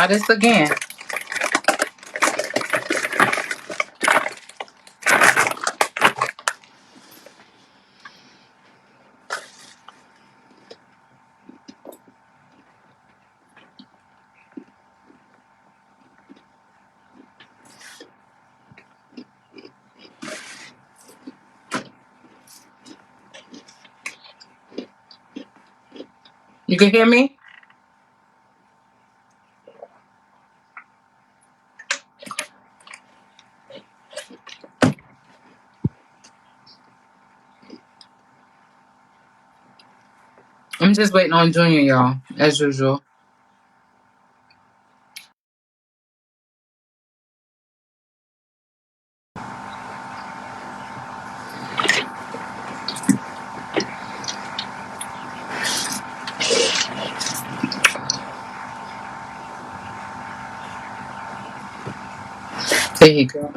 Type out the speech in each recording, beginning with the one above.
Try this again. You can hear me? I'm just waiting on Junior, y'all, as usual. There you go.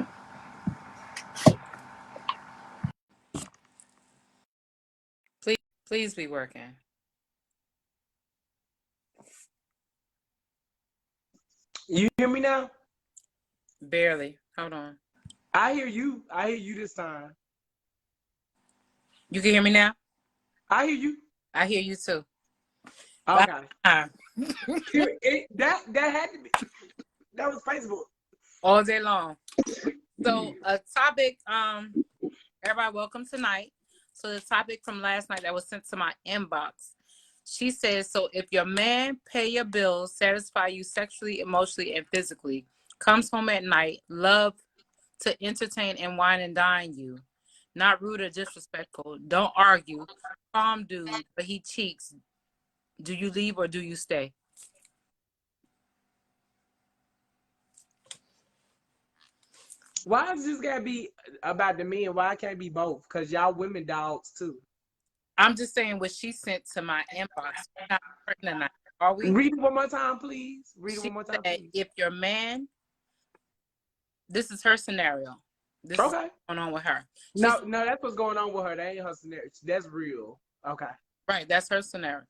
Please, please be working. You hear me now? Barely. Hold on. I hear you. I hear you this time. You can hear me now? I hear you. I hear you too. Bye. Okay. That had to be. That was Facebook. All day long. So a topic, everybody welcome tonight. So the topic from last night that was sent to my inbox. She says, so if your man pay your bills, satisfy you sexually, emotionally, and physically, comes home at night, love to entertain and wine and dine you, not rude or disrespectful, don't argue, calm dude, but he cheats, do you leave or do you stay? Why is this gotta be about the men? Why can't it be both? Cause y'all women dogs too. I'm just saying what she sent to my inbox. We're not pregnant tonight, are we? Read it one more time, please. Read it She one more time, said, please. if your man, this is her scenario. This is Okay. going on with her. No, that's what's going on with her. That ain't her scenario. That's real. Okay. Right, that's her scenario.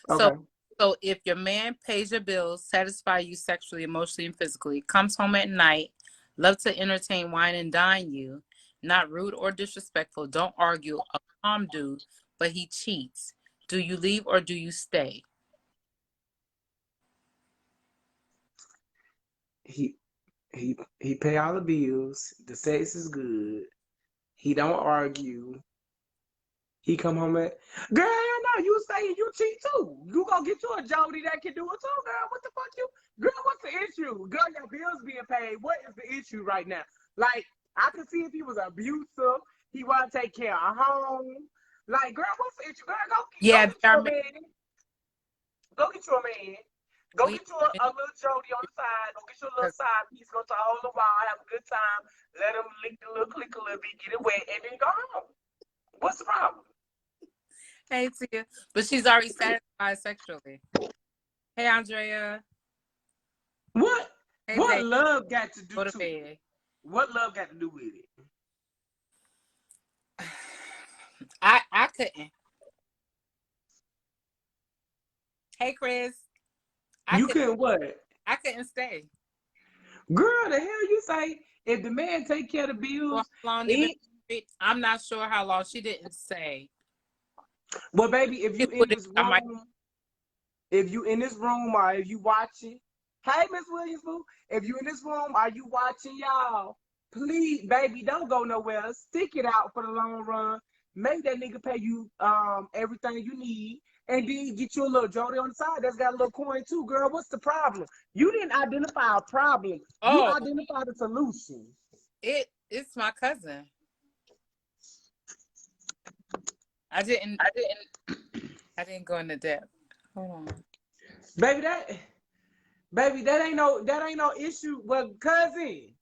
So, Okay. so if your man pays your bills, satisfy you sexually, emotionally, and physically, comes home at night, love to entertain, wine, and dine you, not rude or disrespectful, don't argue, a calm dude, but he cheats, do you leave or do you stay? He pay all the bills. The sex is good. He don't argue. He come home at girl. No, you saying you cheat too. You gonna get you a Jody that can do it too, girl. What the fuck you? Girl, what's the issue? Girl, your bills being paid. What is the issue right now? Like I could see if he was abusive, he want to take care of home. Like, girl, what's the issue? Girl, go Yeah, get you a man. Go get you a man. Go we, get you a little Jody on the side. Go get you a little side piece. Go to all the while, have a good time. Let him lick the little click a little bit, get it wet, and then go home. What's the problem? hey Tia, but she's already satisfied sexually. Hey Andrea. What? Hey What Dave. love got to do Go to to bed. it? What love got to do with it? I couldn't. Hey Chris. I You could couldn't what? I couldn't stay. Girl, the hell you say? If the man take care of the For bills, how long they've been it married? I'm not sure how long. She didn't say. well, baby, if She you in put it this on my room, if you in this room or if you watching, hey Miss Williams, boo, if you in this room, are you watching y'all? Please, baby, don't go nowhere. Stick it out for the long run. Make that nigga pay you everything you need. And then get you a little Jody on the side that's got a little coin too, girl. What's the problem? You didn't identify a problem. You oh identified a solution. it's my cousin. I didn't I didn't go into depth. Hold on. Baby, that ain't no issue. Well, cousin,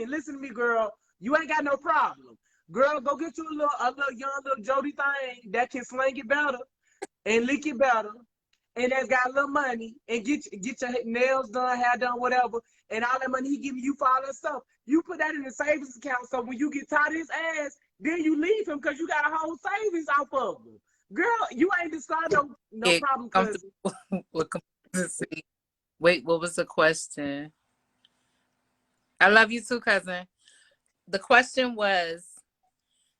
listen to me, girl. You ain't got no problem. Girl, go get you a little young little Jody thing that can sling it better and lick it better. And that's got a little money and get your nails done, hair done, whatever, and all that money he giving you for all that stuff. You put that in the savings account so when you get tired of his ass, then you leave him because you got a whole savings off of him. Girl, you ain't described no Get problem, cousin. comfortable with complacency. Wait, what was the question? I love you too, cousin. The question was,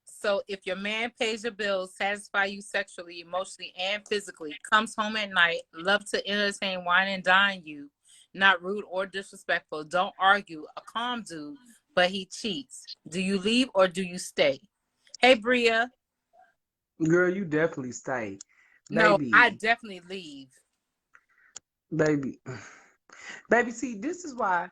so if your man pays your bills, satisfy you sexually, emotionally, and physically, comes home at night, love to entertain, wine, and dine you, not rude or disrespectful, don't argue, a calm dude, but he cheats, do you leave or do you stay? Hey, Bria. Girl, you definitely stay. No, I Baby, definitely leave. baby, baby, see, this is why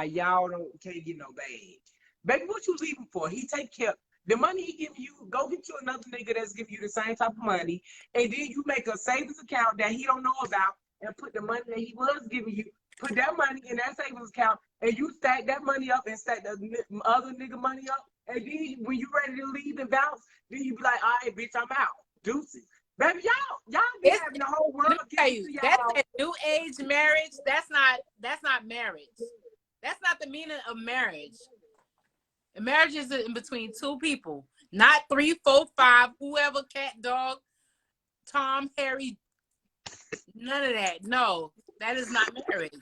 y'all can't get no bag. Baby, what you leaving for? He take care. The money he giving you, go get you another nigga that's giving you the same type of money, and then you make a savings account that he don't know about, and put the money that he was giving you, put that money in that savings account, and you stack that money up and stack the other nigga money up, and then when you ready to leave and bounce, then you be like, all right, bitch, I'm out. Deuces. Baby, y'all be It's, having the whole let world me tell giving you, to that's y'all. a new age marriage. That's not marriage. That's not the meaning of marriage. Marriage is in between two people, not 3, 4, 5, whoever, cat, dog, Tom, Harry, none of that. No, that is not marriage.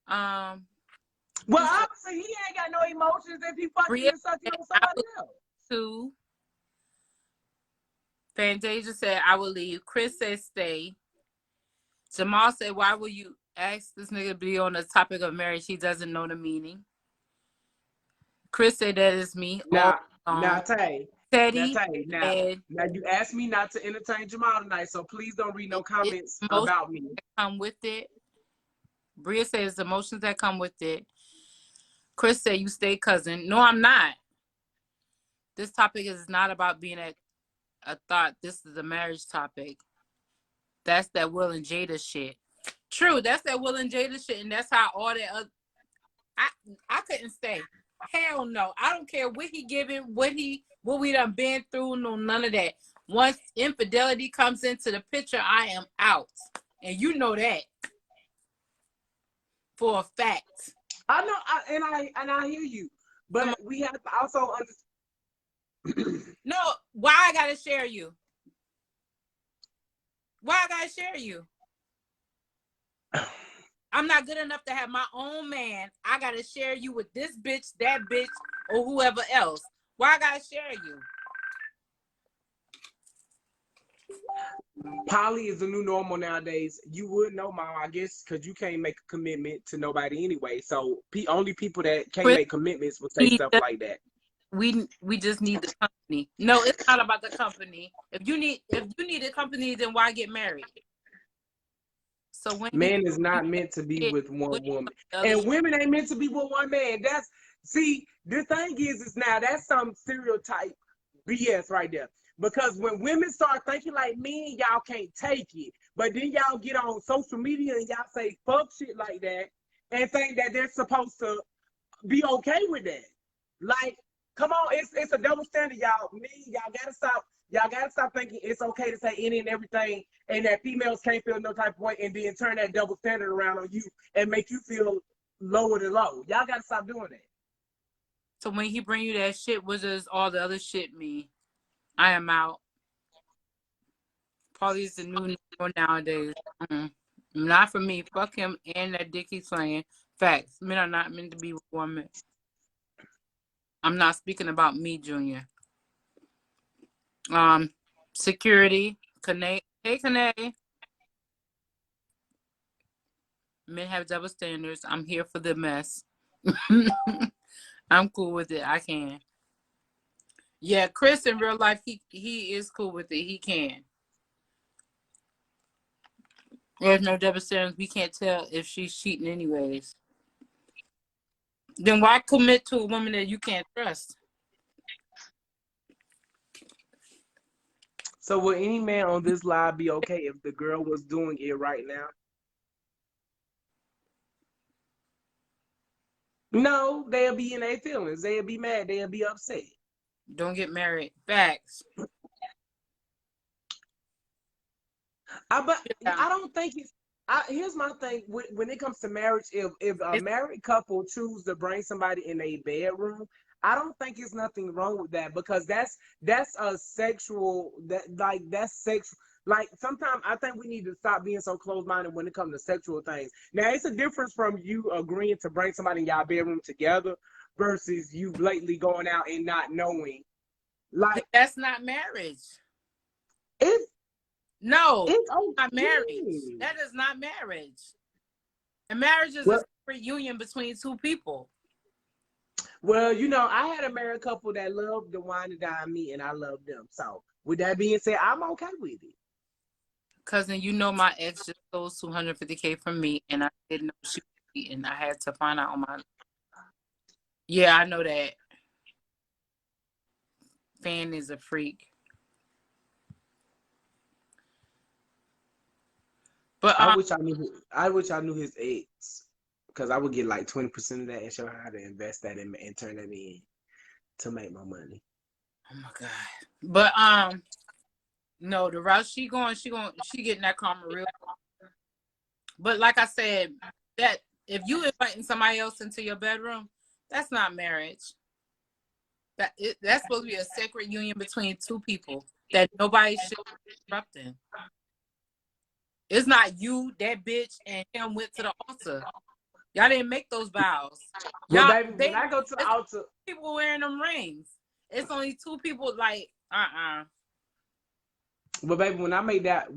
Well, obviously he ain't got no emotions if he fucking Bria and sucking said, on I somebody would else. too. Fantasia said, I will leave. Chris said, stay. Jamal said, why will you ask this nigga to be on the topic of marriage? He doesn't know the meaning. Chris said, that is me. Now, All Tay, Teddy now said, you asked me not to entertain Jamal tonight, so please don't read no it's comments emotions about me. that come with it. Bria says, emotions that come with it. Chris said, you stay, cousin. No, I'm not. This topic is not about being a thought. This is a marriage topic. That's that Will and Jada shit. True, that's that Will and Jada shit, and that's how all that other, I couldn't stay. Hell no. I don't care what he giving, what we done been through, no none of that. Once infidelity comes into the picture, I am out. And you know that for a fact. I know, and I hear you, but we have to also understand. No, why I gotta share you? Why I gotta share you? I'm not good enough to have my own man. I gotta share you with this bitch, that bitch, or whoever else. Why I gotta share you? Poly is the new normal nowadays. You would know, Mom, I guess, because you can't make a commitment to nobody anyway. So only people that can't Chris, make commitments will say stuff like that. we just need the company. No, it's not about the company. If you need a company, then why get married? So when Man is not meant to be with one woman, and women ain't meant to be with one man. The thing is now that's some stereotype BS right there. Because when women start thinking like men, y'all can't take it. But then y'all get on social media and y'all say fuck shit like that and think that they're supposed to be okay with that. Like, come on, it's a double standard, y'all. Y'all gotta stop. Y'all gotta stop thinking it's okay to say any and everything, and that females can't feel no type of way, and then turn that double standard around on you and make you feel lower than low. Y'all gotta stop doing that. So when he bring you that shit, what does all the other shit mean? I am out. Probably is the new normal nowadays. Not for me. Fuck him and that dick he's playing. Facts. Men are not meant to be with women. I'm not speaking about me, Junior. Security. Kane. Hey, Kane. Men have double standards. I'm here for the mess. I'm cool with it. I can. Yeah, Chris in real life, he is cool with it. He can. There's no double standards. We can't tell if she's cheating anyways. Then why commit to a woman that you can't trust? So will any man on this live be okay if the girl was doing it right now? No, they'll be in their feelings. They'll be mad. They'll be upset. Don't get married. Facts. I don't think it's. Here's my thing when it comes to marriage. If a married couple choose to bring somebody in a bedroom, I don't think it's nothing wrong with that because that's a sexual that's sexual. Like, sometimes I think we need to stop being so closed-minded when it comes to sexual things. Now, it's a difference from you agreeing to bring somebody in y'all bedroom together versus you blatantly going out and not knowing. Like, That's not marriage. it's No, it's not marriage. okay. That is not marriage. And marriage is Well, a separate union between two people. well, I had a married couple that loved the wine and dine me, and I loved them. So, with that being said, I'm okay with it. Cousin, my ex just stole $250K from me, and I didn't know she was cheating. I had to find out on my. Yeah, I know that. Fan is a freak. But I wish I knew his ex, because I would get like 20% of that and show her how to invest that and turn that in to make my money. oh my God. But no, the route she getting that karma real. But like I said, that if you inviting somebody else into your bedroom, that's not marriage. That's supposed to be a sacred union between two people that nobody should be disrupting. It's not you, that bitch, and him went to the altar. Y'all didn't make those vows. Well, Y'all, baby, when I go to the altar, people wearing them rings. It's only two people. Like, Well, baby, when I made that,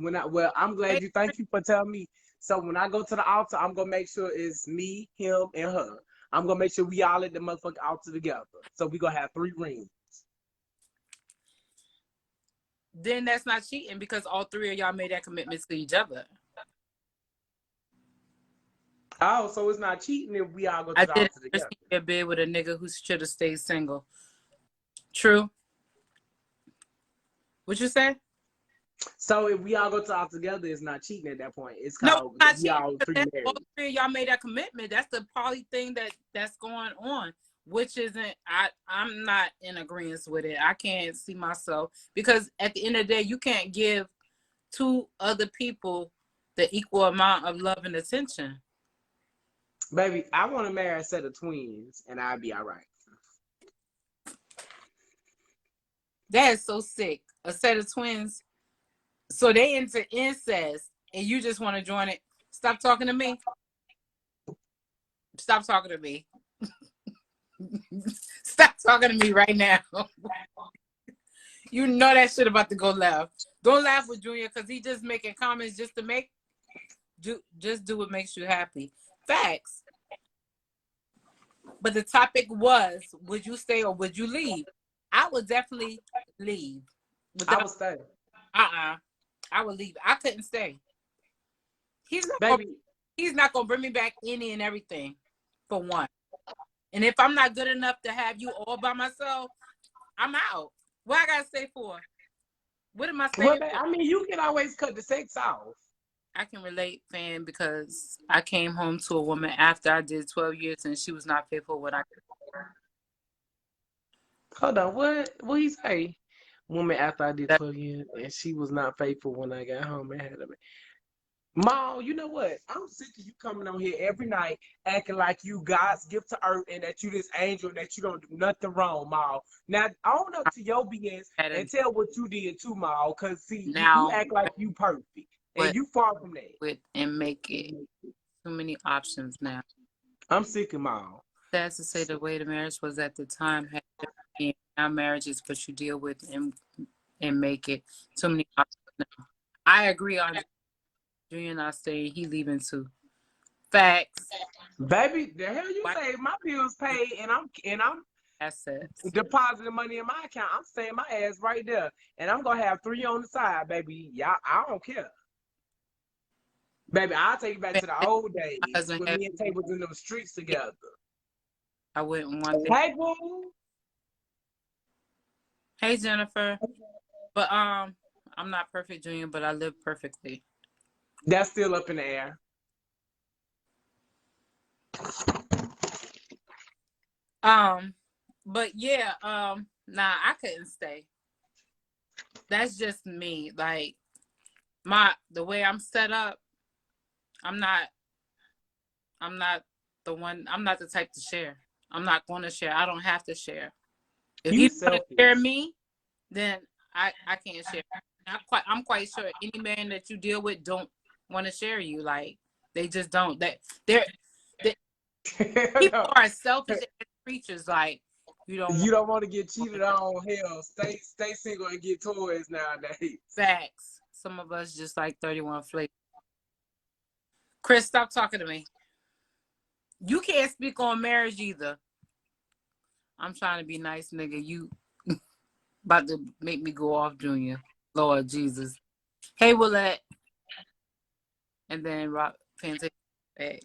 I'm glad you. Thank you for telling me. So when I go to the altar, I'm gonna make sure it's me, him, and her. I'm gonna make sure we all at the motherfucking altar together. So we gonna have 3 rings. Then that's not cheating because all 3 of y'all made that commitment to each other. Oh, so it's not cheating if we all go to I the did altar together. a bed with a nigga who should have stayed single. True. What you say? So if we all go to the altar together, it's not cheating at that point. It's No, called not we cheating. all 3 married. All 3 of y'all made that commitment. That's the poly thing that's going on, which isn't. I'm not in agreement with it. I can't see myself because at the end of the day, you can't give 2 other people the equal amount of love and attention. Baby, I want to marry a set of twins, and I'll be all right. That is so sick. A set of twins. So they into incest, and you just want to join it. Stop talking to me. Stop talking to me. Stop talking to me right now. You know that shit about to go left. Don't laugh with Junior because he just making comments just to make. Just do what makes you happy. Facts. But the topic was, would you stay or would you leave? I would definitely leave. I would stay. I would leave. I couldn't stay. He's not gonna bring me back any and everything, for one. And if I'm not good enough to have you all by myself, I'm out. What I gotta stay for? What am I saying? Well, I mean, you can always cut the sex off. I can relate, fan, because I came home to a woman after I did 12 years and she was not faithful when I. Hold on, what he say? Woman after I did 12 years and she was not faithful when I got home and had a man. Ma, you know what? I'm sick of you coming on here every night acting like you God's gift to earth and that you this angel and that you don't do nothing wrong, Ma. Now, own up to your BS and tell what you did too, Ma, because see, now, you act like you perfect. And you far from that. And make it too many options now. I'm sick of Ma. That's to say the way the marriage was at the time. Now marriage is what you deal with and make it too many options now. I agree on Junior not staying, he leaving too. Facts. Baby, the hell you say my bills paid and I'm assets depositing money in my account. I'm staying my ass right there. And I'm gonna have 3 on the side, baby. Y'all, I don't care. Baby, I'll take you back to the old days when me and Tay was in those streets together. I wouldn't want that. Hey, boo. Hey, Jennifer. But I'm not perfect, Junior, but I live perfectly. That's still up in the air. But yeah, nah, I couldn't stay. That's just me. Like the way I'm set up, I'm not the type to share. I'm not going to share. I don't have to share. If you want to share me, then I can't share. I'm quite sure any man that you deal with don't want to share you. Like they just don't. They people No. are selfish creatures. Like you don't You want don't want to get cheated on. Hell, stay single and get toys nowadays. facts. Some of us just like 31 flakes. Chris, stop talking to me. You can't speak on marriage either. I'm trying to be nice, nigga. You about to make me go off, Junior. Lord Jesus. Hey, Willette. And then Rock Fantastic X.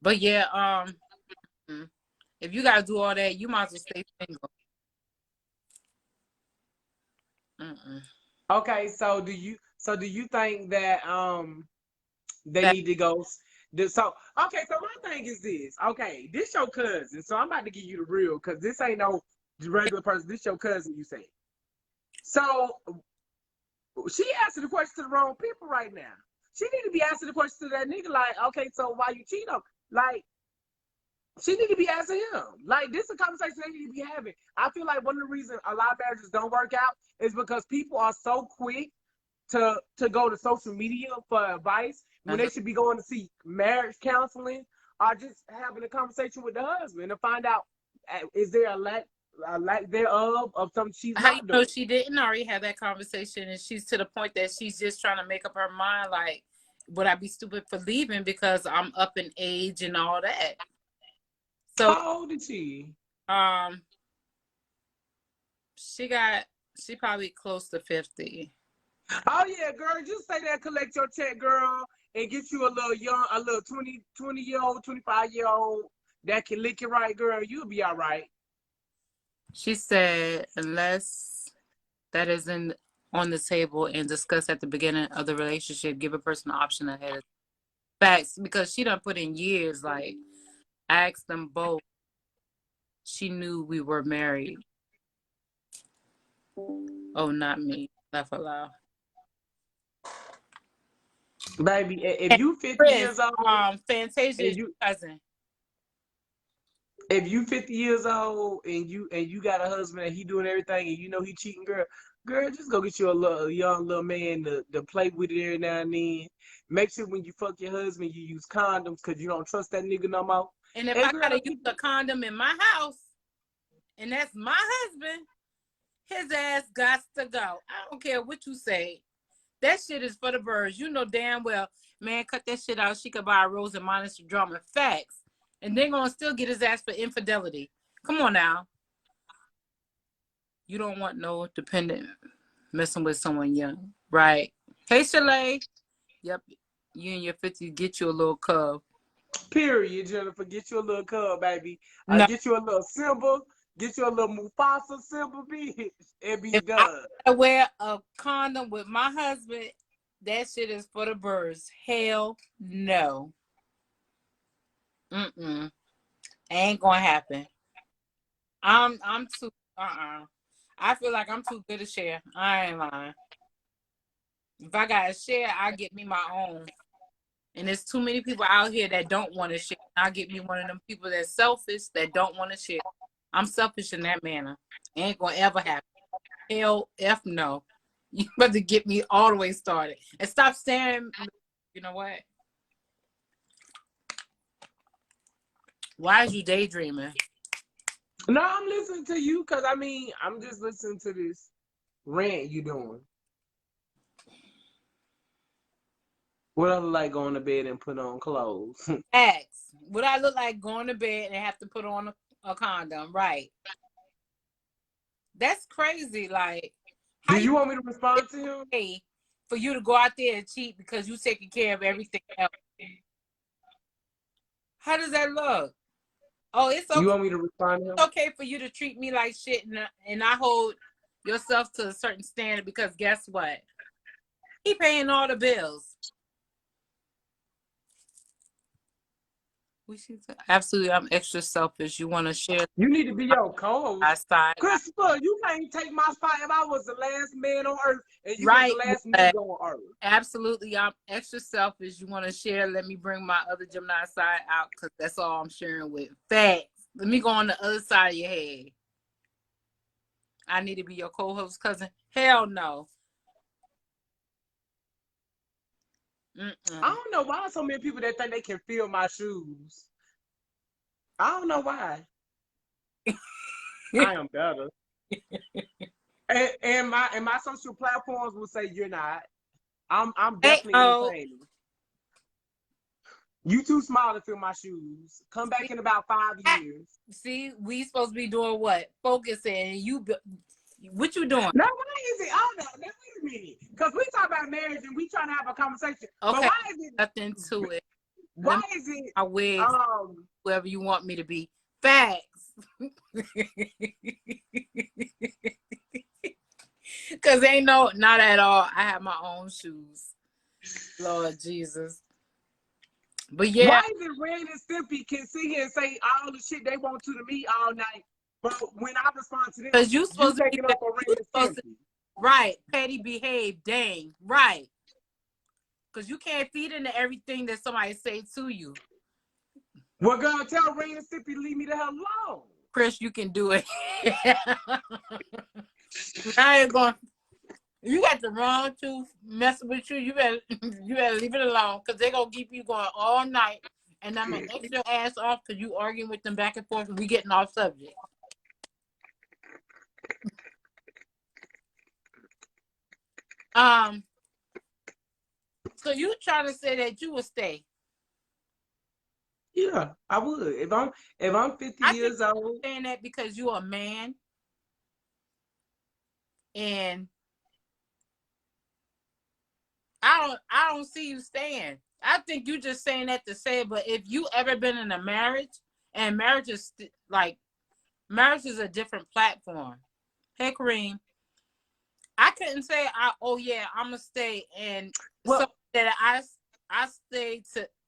But yeah, if you gotta do all that, you might as well stay single. Mm-mm. Okay, so do you think that they need to go? So okay, so my thing is this. Okay, this your cousin, so I'm about to give you the real because this ain't no regular person. This your cousin, you say. So she asking the question to the wrong people right now. She need to be asking the question to that nigga like, okay, so why you cheat on? Like, she need to be asking him. Like, this is a conversation they need to be having. I feel like one of the reasons a lot of marriages don't work out is because people are so quick to go to social media for advice when they should be going to see marriage counseling or just having a conversation with the husband to find out is there a lack thereof of something she's How you not know doing. she didn't already have that conversation and she's to the point that she's just trying to make up her mind like, would I be stupid for leaving because I'm up in age and all that? So How old is she? She probably close to 50. Oh yeah, girl, just say that, collect your check, girl, and get you a little 20 year old, 25-year old that can lick it right, girl. You'll be all right. She said, unless that isn't on the table and discussed at the beginning of the relationship, give a person an option ahead of facts because she done put in years. Like, I asked them both. She knew we were married. Oh, not me. Laugh aloud. Baby, if And you 50 Chris, years old Fantasia and is you your cousin. if you 50 years old and you got a husband and he doing everything and you know he cheating, girl, just go get you a young little man to play with it every now and then. Make sure when you fuck your husband you use condoms because you don't trust that nigga no more. And if And I girl, gotta use a condom in my house, and that's my husband, his ass got to go. I don't care what you say. That shit is for the birds. You know damn well, man, cut that shit out. She could buy a rose and minus the drama. Facts. And they're gonna still get his ass for infidelity. Come on now. You don't want no dependent messing with someone young. Right. Hey Shalay. Yep. You in your 50s, get you a little cub. period, Jennifer. Get you a little cub, baby. No. Get you a little symbol. Get you a little Mufasa symbol, bitch. It be If I done. wear a condom with my husband, that shit is for the birds. Hell no. Mm-mm. Ain't gonna happen. I'm too I feel like I'm too good to share. I ain't lying. If I gotta share, I get me my own. And there's too many people out here that don't want to share. I'll get me one of them people that's selfish that don't want to share. I'm selfish in that manner. Ain't gonna ever happen. Hell F no. You better get me all the way started. And stop saying, you know what? Why is you daydreaming? No, I'm listening to you because I mean, I'm just listening to this rant you doing. What I look like going to bed and put on clothes. Ask. Would I look like going to bed and have to put on a condom? Right. That's crazy. Like, Do how you you want me to respond to him? pay for you to go out there and cheat because you taking care of everything else? How does that look? Oh, it's You okay. want me to respond to him? It's okay for you to treat me like shit and I hold yourself to a certain standard because guess what? He paying all the bills. Absolutely, I'm extra selfish. You want to share You need to be your co-host. my side? Christopher, you can't take my spot if I was the last man on earth and you Right. was the last nigga on earth. Absolutely, I'm extra selfish. You want to share? Let me bring my other Gemini side out because that's all I'm sharing with. Facts. Let me go on the other side of your head. I need to be your co-host cousin. Hell no. I don't know why so many people that think they can feel my shoes. I don't know why. I am better. And my social platforms will say you're not. I'm definitely entertaining. You too small to feel my shoes. Come back in about 5 years. See, we supposed to be doing what? Focusing. What you doing? Now, why is it? Oh no, now wait a minute. Because we talk about marriage and we trying to have a conversation. Okay. But why is it nothing to it? Why is it? I wish whoever you want me to be. Facts. Cause ain't not at all. I have my own shoes. Lord Jesus. But yeah. Why is it Ren and Stimpy can sit here and say all the shit they want to me all night, but when I respond to them, because you supposed to taking up for Ren and Stimpy. Right. Petty behave. Dang. Right. Because you can't feed into everything that somebody say to you. Well, girl, tell Ren and Stimpy leave me the hell alone. Chris, you can do it. I ain't going. You got the wrong tooth messing with you. You better leave it alone because they're gonna keep you going all night, and I'm gonna X your ass off because you arguing with them back and forth, and we getting off subject. So you trying to say that you would stay? Yeah, I would. If I'm 50 years old, saying that because you're a man, and I don't see you staying. I think you just saying that to say it, but if you ever been in a marriage, and marriage is marriage is a different platform. Hey, Kareem, I couldn't say I'm gonna stay, and so that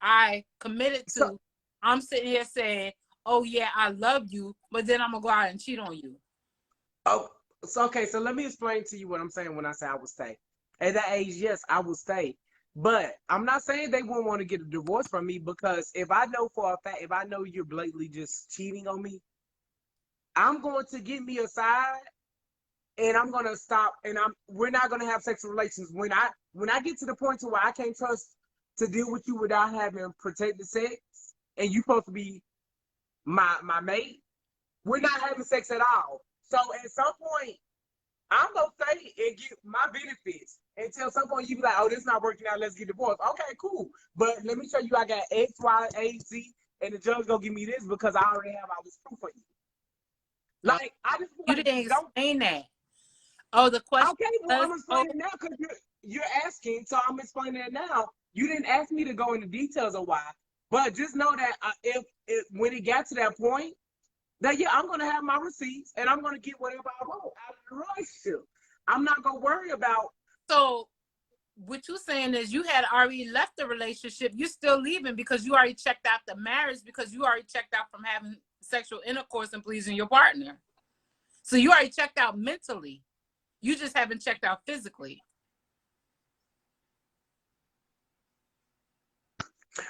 I committed to. So, I'm sitting here saying, oh yeah, I love you, but then I'm gonna go out and cheat on you. Oh, so okay, so let me explain to you what I'm saying when I say I would stay. At that age, yes, I will stay. But I'm not saying they won't want to get a divorce from me, because if I know for a fact, if I know you're blatantly just cheating on me, I'm going to get me aside and I'm gonna stop, and we're not gonna have sexual relations. When I get to the point to where I can't trust to deal with you without having protected sex, and you're supposed to be my mate, we're not having sex at all. So at some point, I'm gonna stay and get my benefits until some point you be like, oh, this is not working out, let's get divorced. Okay, cool. But let me show you I got X, Y, A, Z, and the judge gonna give me this because I already have all this proof for you. Like, I just you didn't explain that. Oh, the question. Okay, well, I'm explaining now because you're asking, so I'm explaining it now. You didn't ask me to go into details of why, but just know that if when it got to that point, that I'm gonna have my receipts and I'm gonna get whatever I want out of the relationship. I'm not gonna worry about. So, what you're saying is you had already left the relationship. You're still leaving because you already checked out the marriage, because you already checked out from having sexual intercourse and pleasing your partner. So you already checked out mentally. You just haven't checked out physically.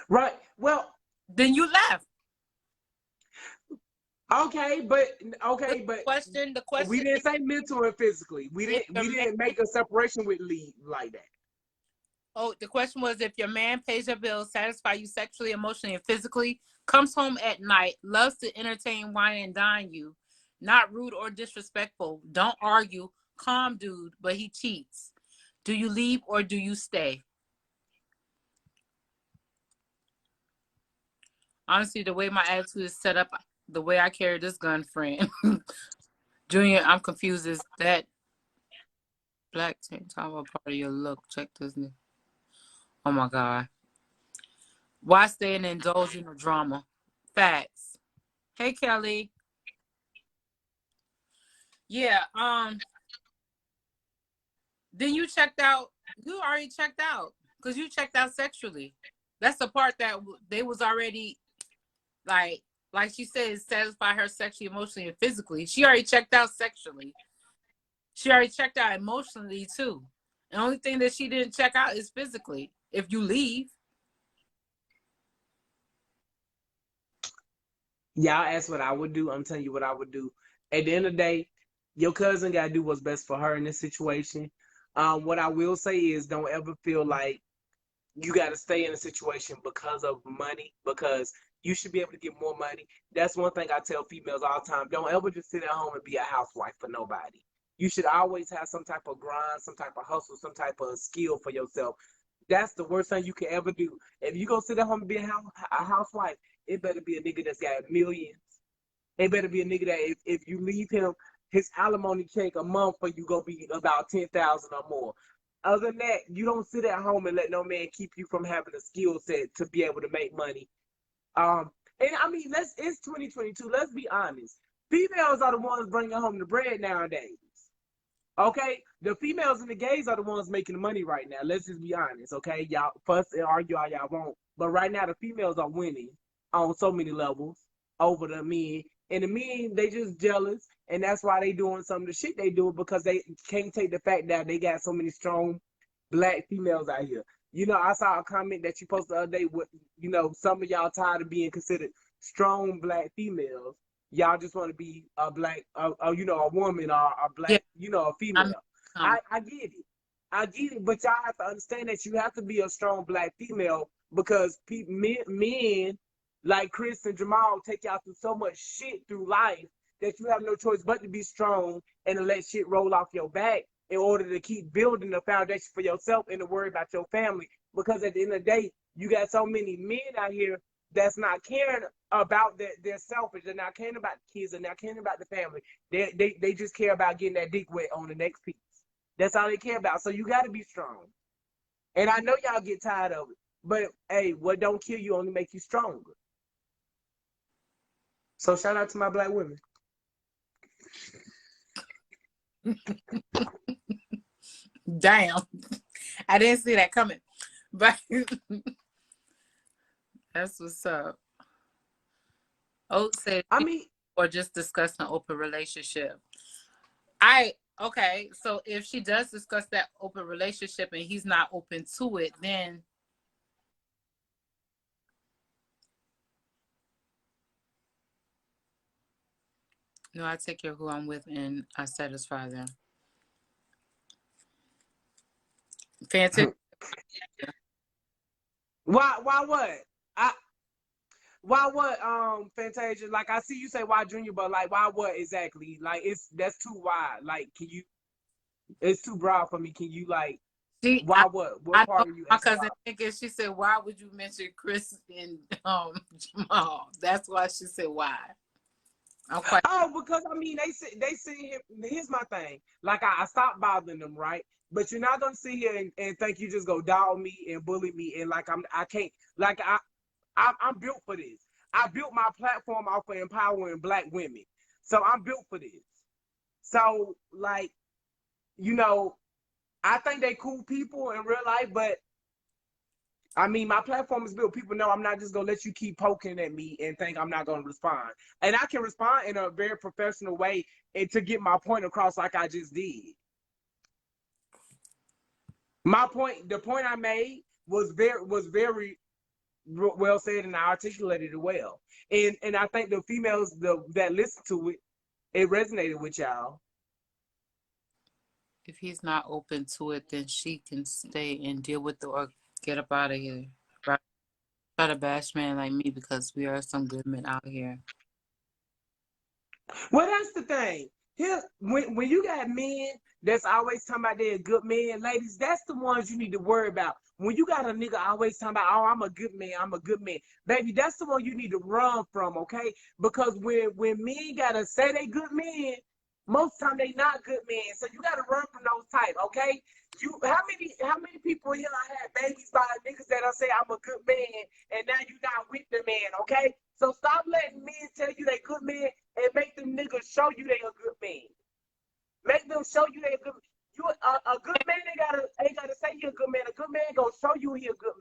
Right. Well, then you left. Okay, but the question. We didn't say mental and physically. We didn't make a separation with leave like that. Oh, the question was, if your man pays your bills, satisfy you sexually, emotionally, and physically, comes home at night, loves to entertain, wine, and dine you, not rude or disrespectful, don't argue, calm dude, but he cheats, do you leave or do you stay? Honestly, the way my attitude is set up, the way I carry this gun, friend, Junior, I'm confused. Is that black tank top a part of your look? Check this. Oh my God. Why stay and indulge in the drama? Facts. Hey, Kelly. Yeah. Then you checked out. You already checked out because you checked out sexually. That's the part that they was already like she said, satisfy her sexually, emotionally, and physically. She already checked out sexually. She already checked out emotionally too. The only thing that she didn't check out is physically. If you leave. Y'all asked what I would do. I'm telling you what I would do. At the end of the day, Your cousin got to do what's best for her in this situation. What I will say is don't ever feel like you got to stay in a situation because of money, because you should be able to get more money. That's one thing I tell females all the time. Don't ever just sit at home and be a housewife for nobody. You should always have some type of grind, some type of hustle, some type of skill for yourself. That's the worst thing you can ever do. If you go sit at home and be a housewife, it better be a nigga that's got millions. It better be a nigga that if you leave him, his alimony check a month for you go be about 10,000 or more. Other than that, you don't sit at home and let no man keep you from having a skill set to be able to make money. And I mean, it's 2022. Let's be honest. Females are the ones bringing home the bread nowadays. Okay, the females and the gays are the ones making the money right now. Let's just be honest. Okay, y'all fuss and argue all y'all want, but right now the females are winning on so many levels over the men, and the men they just jealous, and that's why they doing some of the shit they do because they can't take the fact that they got so many strong black females out here. You know, I saw a comment that you posted the other day with, you know, some of y'all tired of being considered strong black females. Y'all just want to be a black, you know, a woman or a black, Yeah. you know, a female. I get it. I get it, but y'all have to understand that you have to be a strong black female because men like Chris and Jamal take y'all through so much shit through life that you have no choice but to be strong and to let shit roll off your back in order to keep building the foundation for yourself and to worry about your family. Because at the end of the day, you got so many men out here that's not caring about they're selfish. They're not caring about the kids. They're not caring about the family. They just care about getting that dick wet on the next piece. That's all they care about. So you got to be strong. And I know y'all get tired of it. But, hey, what don't kill you only make you stronger. So shout out to my black women. Damn. I didn't see that coming. But that's what's up. Oak said, I mean, or just discuss an open relationship. Okay, so if she does discuss that open relationship and he's not open to it, then no, I take care of who I'm with and I satisfy them. Fantastic. Why what? Why what, Fantasia? Like I see you say why Junior, but like why what exactly? Like that's too wide. Like it's too broad for me. Can you like why what? What part are you my cousin thinking she said, why would you mention Chris and Jamal? That's why she said why. I'm quite because I mean they sit here. Here's my thing. Like I stopped bothering them, right? But you're not gonna sit here and think you just go dog me and bully me and like I can't like I'm built for this. I built my platform off of empowering black women. So I'm built for this. So like, you know, I think they cool people in real life, but I mean, my platform is built. People know I'm not just gonna let you keep poking at me and think I'm not gonna respond. And I can respond in a very professional way and to get my point across like I just did. My point, the point I made was very well said, and I articulated it well. And I think the females that listen to it, it resonated with y'all. If he's not open to it, then she can stay and deal with it or get up out of here. Right? Try to bash man like me because we are some good men out here. Well, that's the thing. Here, when you got men that's always talking about they're good men, ladies, that's the ones you need to worry about. When you got a nigga always talking about, oh, I'm a good man, baby, that's the one you need to run from, okay? Because when men gotta say they good men, most time they not good men. So you gotta run from those type, okay? How many people here I had babies by niggas that I say I'm a good man, and now you not with the man, okay? So stop letting men tell you they good men and make them niggas show you they a good man. Make them show you they a good. You a good man ain't gotta say you a good man. A good man gonna show you he a good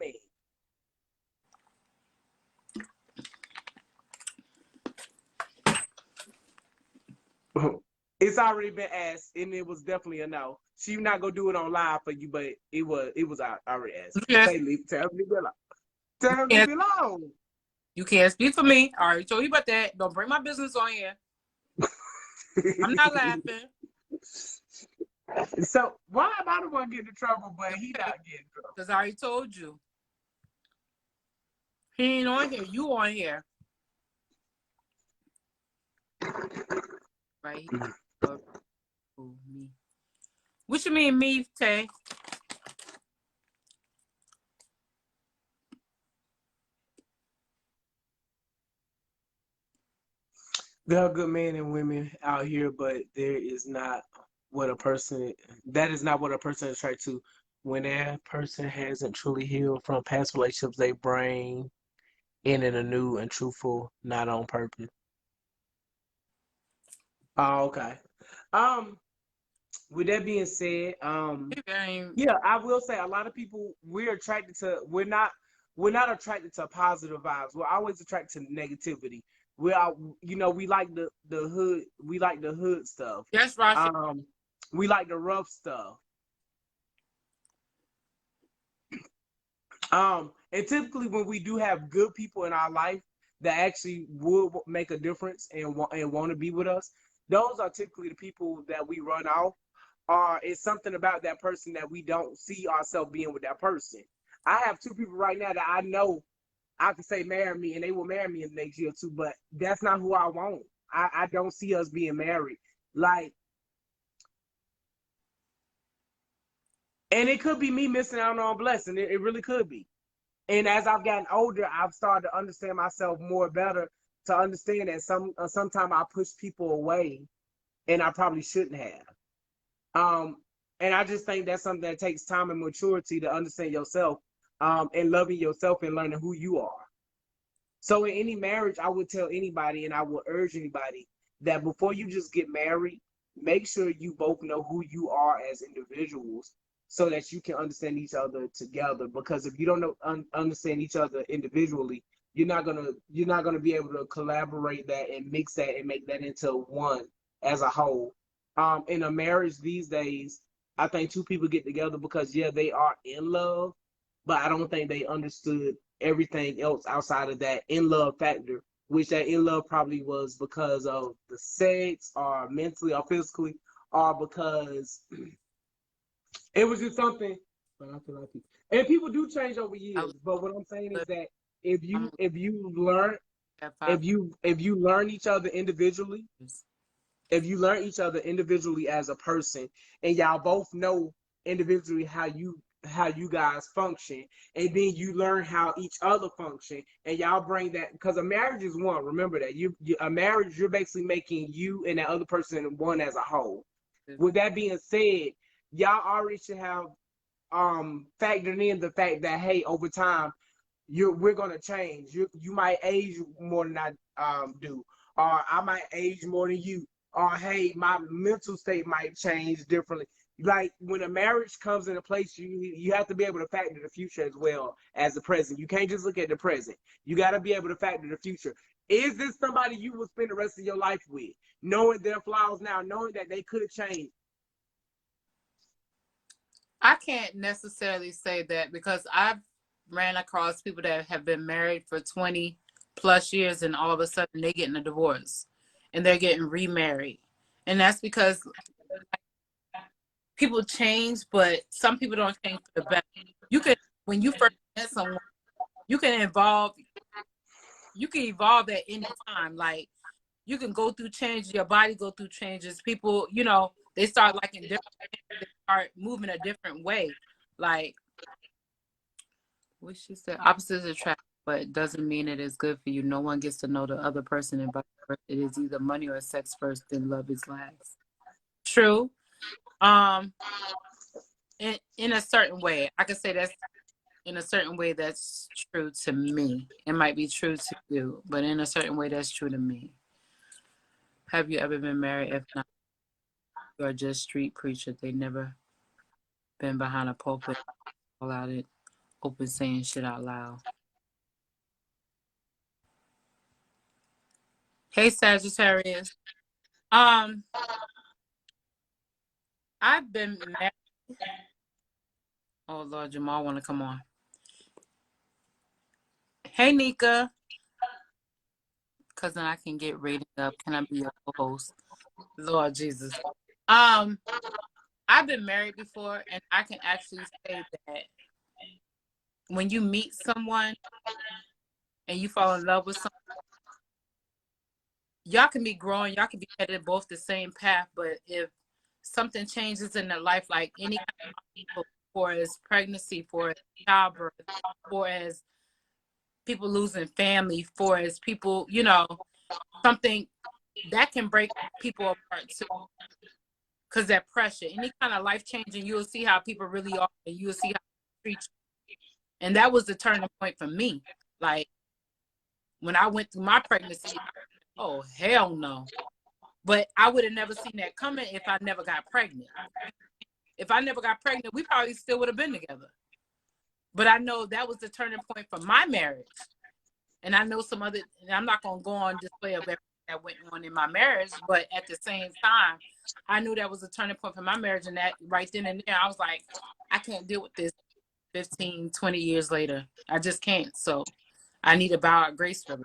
man. It's already been asked, and it was definitely a no. She not gonna do it on live for you, but it was already asked. Yes. Tell me alone. Tell me alone. You can't speak for me. I already told you about that. Don't bring my business on here. I'm not laughing. So why am I the one getting in trouble, but he not getting in trouble? Because I already told you. He ain't on here. You on here. Right here. Oh, me. What you mean, me, Tay? There are good men and women out here, but there is not what a person that is not what a person is trying to. When that person hasn't truly healed from past relationships, they bring in a new and truthful, not on purpose. Oh, okay. Um, with that being said, yeah, I will say a lot of people we're not attracted to positive vibes. We're always attracted to negativity. We are, we like the hood. We like the hood stuff. Yes, Rasha. We like the rough stuff. And typically when we do have good people in our life that actually would make a difference and want to be with us, those are typically the people that we run off. Or it's something about that person that we don't see ourselves being with that person. I have two people right now that I know I can say marry me and they will marry me in the next year or two, but that's not who I want. I don't see us being married. Like, and it could be me missing out on a blessing. It really could be. And as I've gotten older, I've started to understand myself more better to understand that sometimes I push people away and I probably shouldn't have. And I just think that's something that takes time and maturity to understand yourself, and loving yourself and learning who you are. So in any marriage, I would tell anybody and I would urge anybody that before you just get married, make sure you both know who you are as individuals so that you can understand each other together. Because if you don't understand each other individually, you're not gonna be able to collaborate that and mix that and make that into one as a whole. In a marriage these days, I think two people get together because yeah, they are in love, but I don't think they understood everything else outside of that in love factor, which that in love probably was because of the sex or mentally or physically, or because it was just something. But I feel like and people do change over years. But what I'm saying is that if you learn if you learn each other individually, if you learn each other individually as a person, and y'all both know individually how you guys function, and then you learn how each other function, and y'all bring that, because a marriage is one. Remember that a marriage, you're basically making you and that other person one as a whole. With that being said, y'all already should have factored in the fact that hey, over time we're gonna change. You might age more than I do, or I might age more than you, or hey, my mental state might change differently. Like when a marriage comes into place, you have to be able to factor the future as well as the present. You can't just look at the present. You got to be able to factor the future. Is this somebody you will spend the rest of your life with, knowing their flaws now, knowing that they could change? I can't necessarily say that because I've ran across people that have been married for 20 plus years and all of a sudden they're getting a divorce and they're getting remarried. And that's because people change, but some people don't change for the better. When you first met someone, you can evolve at any time. Like you can go through changes, your body go through changes. People, they start liking different things, they start moving a different way. Like what she said, opposites attract, but it doesn't mean it is good for you. No one gets to know the other person, and it is either money or sex first, then love is last. True. In a certain way, I could say that's in a certain way that's true to me. It might be true to you, but in a certain way that's true to me. Have you ever been married? If not, you are just street preacher. They never been behind a pulpit, all out it, open saying shit out loud. Hey Sagittarius. I've been married. Oh Lord, Jamal wanna come on. Hey Nika. Cousin, I can get rating up. Can I be your co-host? Lord Jesus. I've been married before, and I can actually say that when you meet someone and you fall in love with someone, y'all can be growing, y'all can be headed both the same path, but if something changes in their life, like any kind of people, for as pregnancy, for as childbirth, for as people losing family, for as people, you know, something that can break people apart too. Because that pressure, any kind of life changing, you'll see how people really are, and you'll see how they treat you. And that was the turning point for me. Like when I went through my pregnancy, oh hell no. But I would have never seen that coming if I never got pregnant. If I never got pregnant, we probably still would have been together. But I know that was the turning point for my marriage. And I know some other, and I'm not going to go on display of everything that went on in my marriage, but at the same time, I knew that was a turning point for my marriage. And that right then and there, I was like, I can't deal with this 15, 20 years later. I just can't. So I need to bow out grace for it.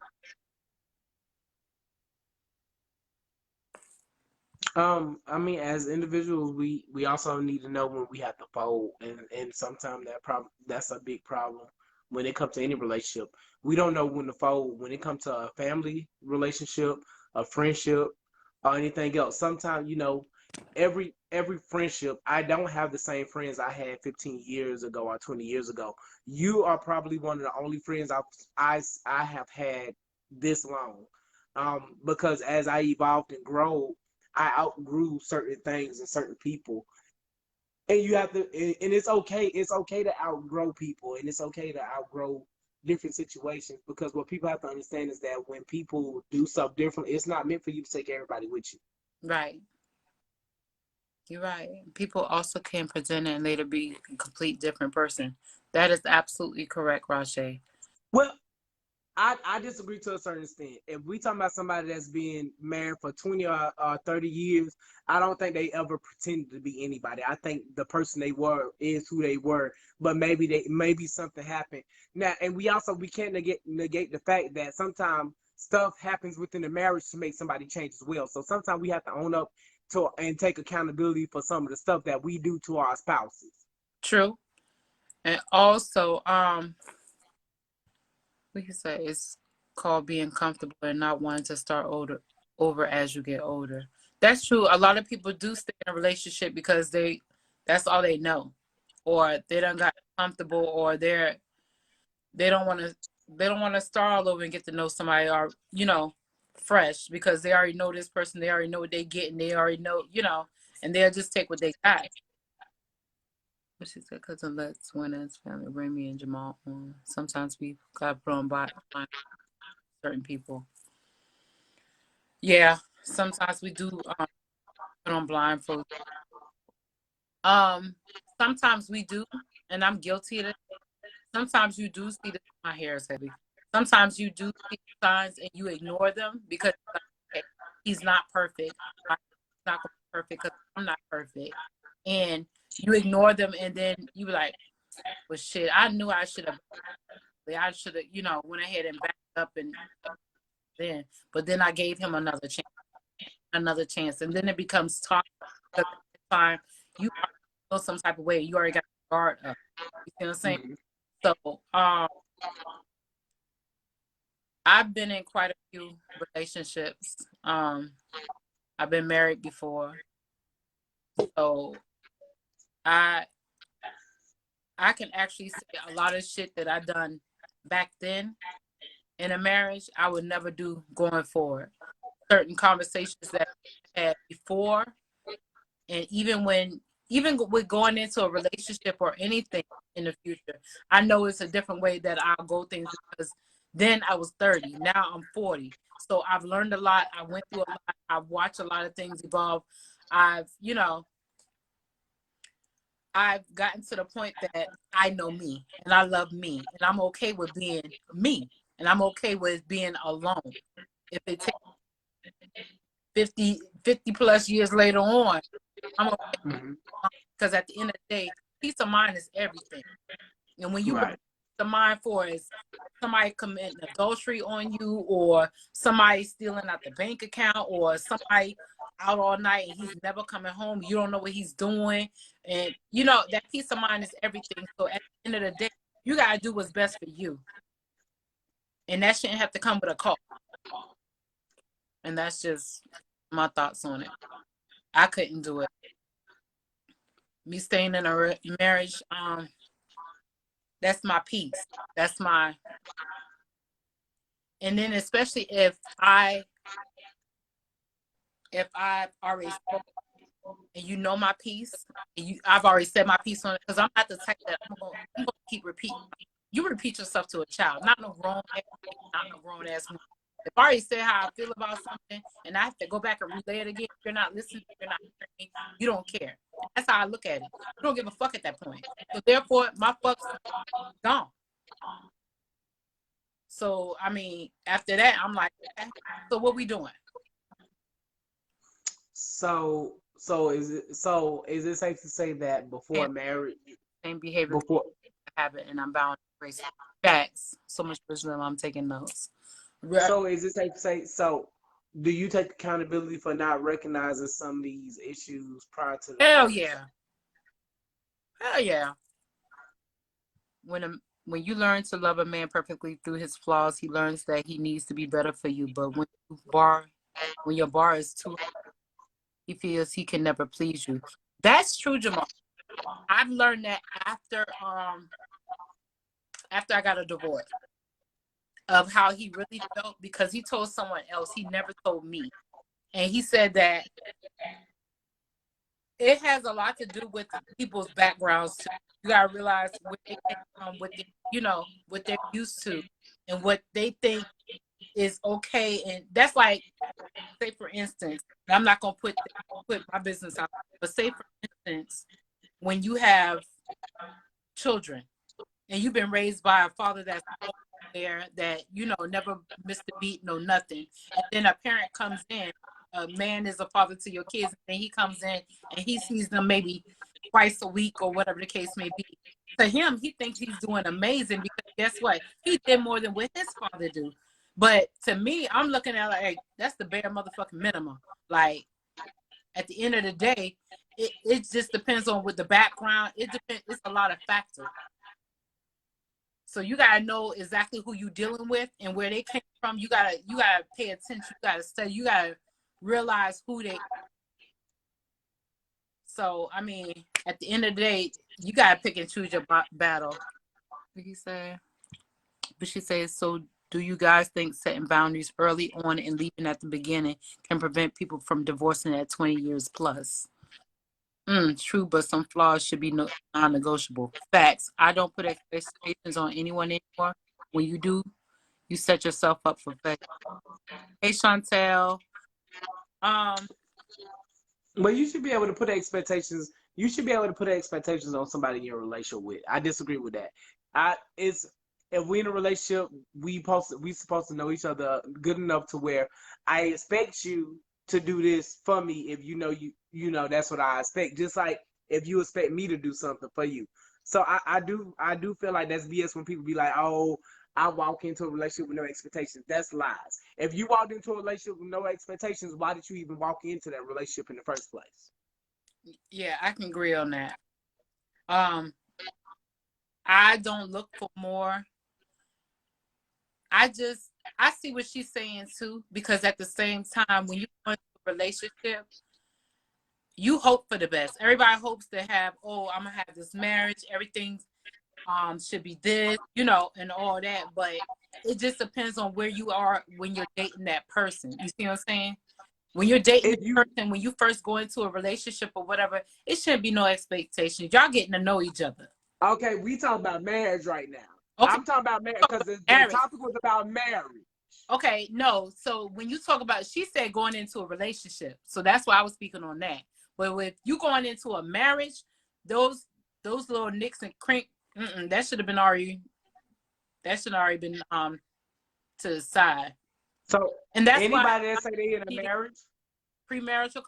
I mean, as individuals, we also need to know when we have to fold, and sometimes that's a big problem when it comes to any relationship. We don't know when to fold when it comes to a family relationship, a friendship, or anything else. Sometimes, you know, every friendship, I don't have the same friends I had 15 years ago or 20 years ago. You are probably one of the only friends I have had this long, because as I evolved and grow, I outgrew certain things and certain people. And you have to, and it's okay. It's okay to outgrow people, and it's okay to outgrow different situations, because what people have to understand is that when people do stuff different, it's not meant for you to take everybody with you. Right. You're right. People also can present and later be a complete different person. That is absolutely correct, Rajay. Well, I disagree to a certain extent. If we talking about somebody that's been married for 20 or 30 years, I don't think they ever pretended to be anybody. I think the person they were is who they were, but maybe something happened. Now, and we can't negate the fact that sometimes stuff happens within the marriage to make somebody change as well. So sometimes we have to own up to and take accountability for some of the stuff that we do to our spouses. True. And also, we can say it's called being comfortable and not wanting to start over as you get older. That's true. A lot of people do stay in a relationship because that's all they know, or they don't got comfortable, or they don't want to they don't want to start all over and get to know somebody, or fresh, because they already know this person, they already know what they get, and they already know, and they'll just take what they got. But she said, cousin Lex went and his family bring me and Jamal on. Sometimes we got put on by certain people. Yeah, sometimes we do put on blindfold. Sometimes we do, and I'm guilty of it. Sometimes you do see that my hair is heavy. Sometimes you do see signs and you ignore them because okay, he's not perfect. He's not gonna be perfect because I'm not perfect. And you ignore them, and then you be like, well, shit, I knew I should have, went ahead and backed up and then, but then I gave him another chance. And then it becomes talk because at the time you feel some type of way. You already got your guard up. You see what I'm saying? Mm-hmm. So, I've been in quite a few relationships. I've been married before. So I can actually say a lot of shit that I done back then in a marriage, I would never do going forward. Certain conversations that I had before, and even with going into a relationship or anything in the future, I know it's a different way that I'll go things, because then I was 30, now I'm 40. So I've learned a lot. I went through a lot. I've watched a lot of things evolve. I've gotten to the point that I know me and I love me, and I'm okay with being me, and I'm okay with being alone. If it takes 50 plus years later on, I'm okay. Because at the end of the day, peace of mind is everything. And when you right. The mind for is somebody committing adultery on you, or somebody stealing out the bank account, or somebody out all night and he's never coming home. You don't know what he's doing. And, you know, that peace of mind is everything. So at the end of the day, you got to do what's best for you. And that shouldn't have to come with a call. And that's just my thoughts on it. I couldn't do it. Me staying in a marriage, that's my peace. That's my, and then especially if I've already spoken and you know my piece, and I've already said my piece on it, because I'm not the type that I'm gonna keep repeating. You repeat yourself to a child, not no grown ass. If I already said how I feel about something and I have to go back and relay it again, you're not listening, you're not hearing me, you don't care. That's how I look at it. You don't give a fuck at that point. So therefore, my fuck's gone. So, I mean, after that, I'm like, okay, so what we doing? So is it safe to say that before marriage, same behavior before habit, and I'm bound to embrace facts. So much wisdom, I'm taking notes. So is it safe to say, so do you take accountability for not recognizing some of these issues prior to the Hell marriage? yeah. Hell yeah. When you learn to love a man perfectly through his flaws, he learns that he needs to be better for you. But when your bar is too high, he feels he can never please you. That's true, Jamal. I've learned that after I got a divorce, of how he really felt, because he told someone else. He never told me. And he said that it has a lot to do with people's backgrounds too. You gotta realize where they came from, what they're used to, and what they think is okay. And that's like, say for instance, I'm not gonna put my business out, but say for instance, when you have children and you've been raised by a father that's there, that never missed a beat, no nothing, and then a parent comes in, a man is a father to your kids, and then he comes in and he sees them maybe twice a week or whatever the case may be. To him, he thinks he's doing amazing, because guess what? He did more than what his father do. But to me, I'm looking at like, that's the bare motherfucking minimum. Like, at the end of the day, it just depends on what the background. It depends. It's a lot of factors. So you gotta know exactly who you're dealing with and where they came from. You gotta pay attention. You gotta study. You gotta realize who they. So I mean, at the end of the day, you gotta pick and choose your battle. What did he say? But she says, so do you guys think setting boundaries early on and leaving at the beginning can prevent people from divorcing at 20 years plus? True, but some flaws should be non-negotiable. Facts. I don't put expectations on anyone anymore. When you do, you set yourself up for failure. Hey, Chantel. Well, you should be able to put expectations. You should be able to put expectations on somebody you're in a relationship with. I disagree with that. If we in a relationship, we supposed to know each other good enough to where I expect you to do this for me. If you know that's what I expect. Just like if you expect me to do something for you. So I do feel like that's BS when people be like, oh, I walk into a relationship with no expectations. That's lies. If you walked into a relationship with no expectations, why did you even walk into that relationship in the first place? Yeah, I can agree on that. I don't look for more. I see what she's saying too, because at the same time, when you go into a relationship, you hope for the best. Everybody hopes to have, oh, I'm gonna have this marriage, everything should be this, and all that. But it just depends on where you are when you're dating that person. You see what I'm saying? When you're dating a person, when you first go into a relationship or whatever, it shouldn't be no expectations. Y'all getting to know each other. Okay, we talking about marriage right now. Okay. I'm talking about marriage because the topic was about marriage. Okay, no. So when you talk about, she said going into a relationship. So that's why I was speaking on that. But if you going into a marriage, those little nicks and crink, that should have been already. That should have already been to the side. So, and that's anybody that say they in a marriage, premarital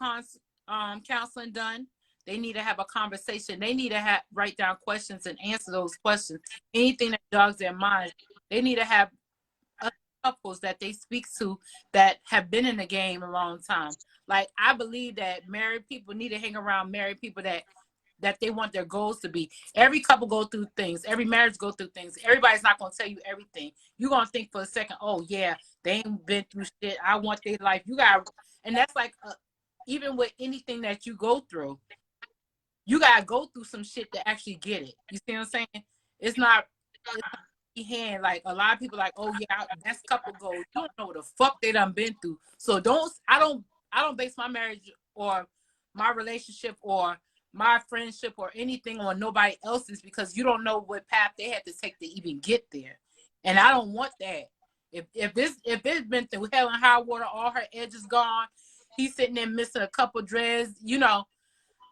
counseling done. They need to have a conversation. They need to write down questions and answer those questions. Anything that jogs their mind, they need to have other couples that they speak to that have been in the game a long time. Like, I believe that married people need to hang around married people that they want their goals to be. Every couple go through things. Every marriage go through things. Everybody's not going to tell you everything. You're going to think for a second, oh, yeah, they ain't been through shit. I want their life. You got, and that's like, even with anything that you go through, you got to go through some shit to actually get it. You see what I'm saying? It's not hand. Like, a lot of people like, oh, yeah, that's couple goals. You don't know what the fuck they done been through. So I don't base my marriage or my relationship or my friendship or anything on nobody else's, because you don't know what path they had to take to even get there. And I don't want that. If it's been through hell and high water, all her edges gone, he's sitting there missing a couple dreads,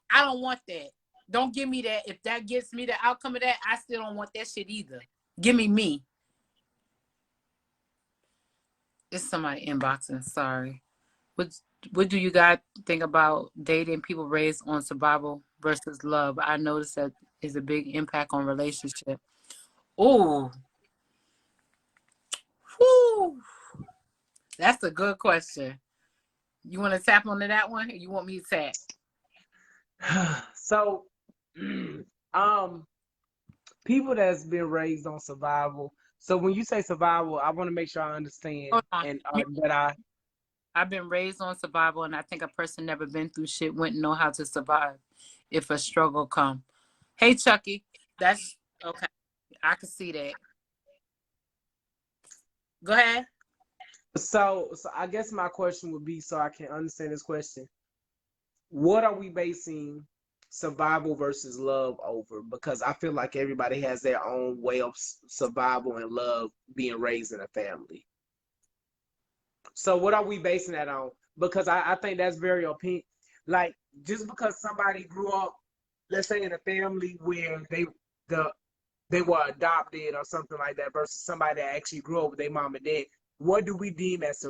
I don't want that. Don't give me that. If that gets me the outcome of that, I still don't want that shit either. Give me me. It's somebody inboxing. Sorry. What do you guys think about dating people raised on survival versus love? I noticed that is a big impact on relationship. Oh, whoo. That's a good question. You want to tap onto that one, or you want me to tap? So, people that's been raised on survival. So when you say survival, I want to make sure I understand Hold on. and that I've been raised on survival, and I think a person never been through shit wouldn't know how to survive if a struggle come. Hey, Chucky, that's okay. I can see that. Go ahead. So I guess my question would be, so I can understand this question, what are we basing survival versus love over? Because I feel like everybody has their own way of survival and love being raised in a family. So what are we basing that on? Because I think that's very opinion. Like, just because somebody grew up, let's say, in a family where they were adopted or something like that, versus somebody that actually grew up with their mom and dad, what do we deem as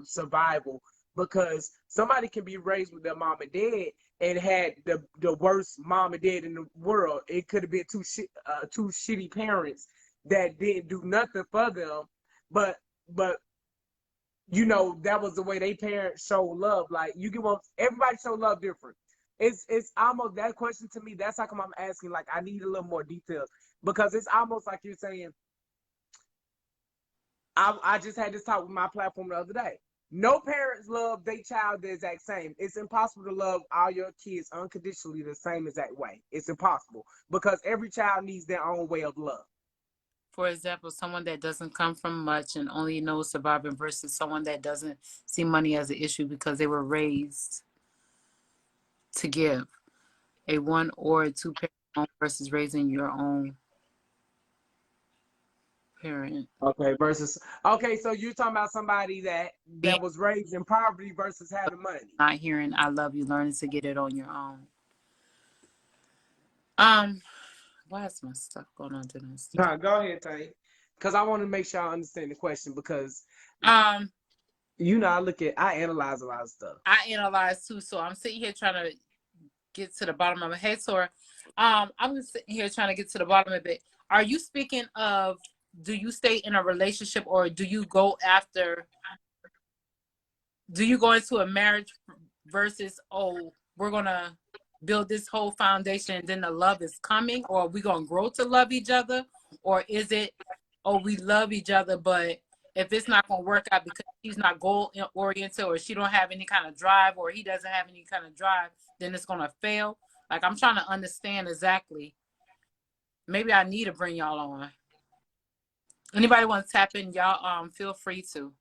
survival? Because somebody can be raised with their mom and dad and had the worst mom and dad in the world. It could have been two shitty parents that didn't do nothing for them, but that was the way they parents show love. Like, you get what everybody show love different. It's almost that question to me. That's how come I'm asking. Like, I need a little more details, because it's almost like you're saying. I just had this talk with my platform the other day. No parents love their child the exact same. It's impossible to love all your kids unconditionally the same exact way. It's impossible, because every child needs their own way of love. For example, someone that doesn't come from much and only knows surviving versus someone that doesn't see money as an issue because they were raised to give. A one or two parent home versus raising your own parent. Okay, so you're talking about somebody that Being was raised in poverty versus having money. not hearing I love you, learning to get it on your own. Why is my stuff going on to this? Go ahead, Tay. Because I want to make sure I understand the question, because I analyze a lot of stuff. I analyze too, so I'm sitting here trying to get to the bottom of it. Hey, Tora, I'm sitting here trying to get to the bottom of it. Are you speaking of, do you stay in a relationship, or do you go into a marriage versus, oh, we're going to build this whole foundation and then the love is coming, or are we going to grow to love each other? Or is it, oh, we love each other, but if it's not going to work out because she's not goal oriented, or she don't have any kind of drive, or he doesn't have any kind of drive, then it's going to fail? Like, I'm trying to understand exactly. Maybe I need to bring y'all on. Anybody want to tap in? Y'all feel free to.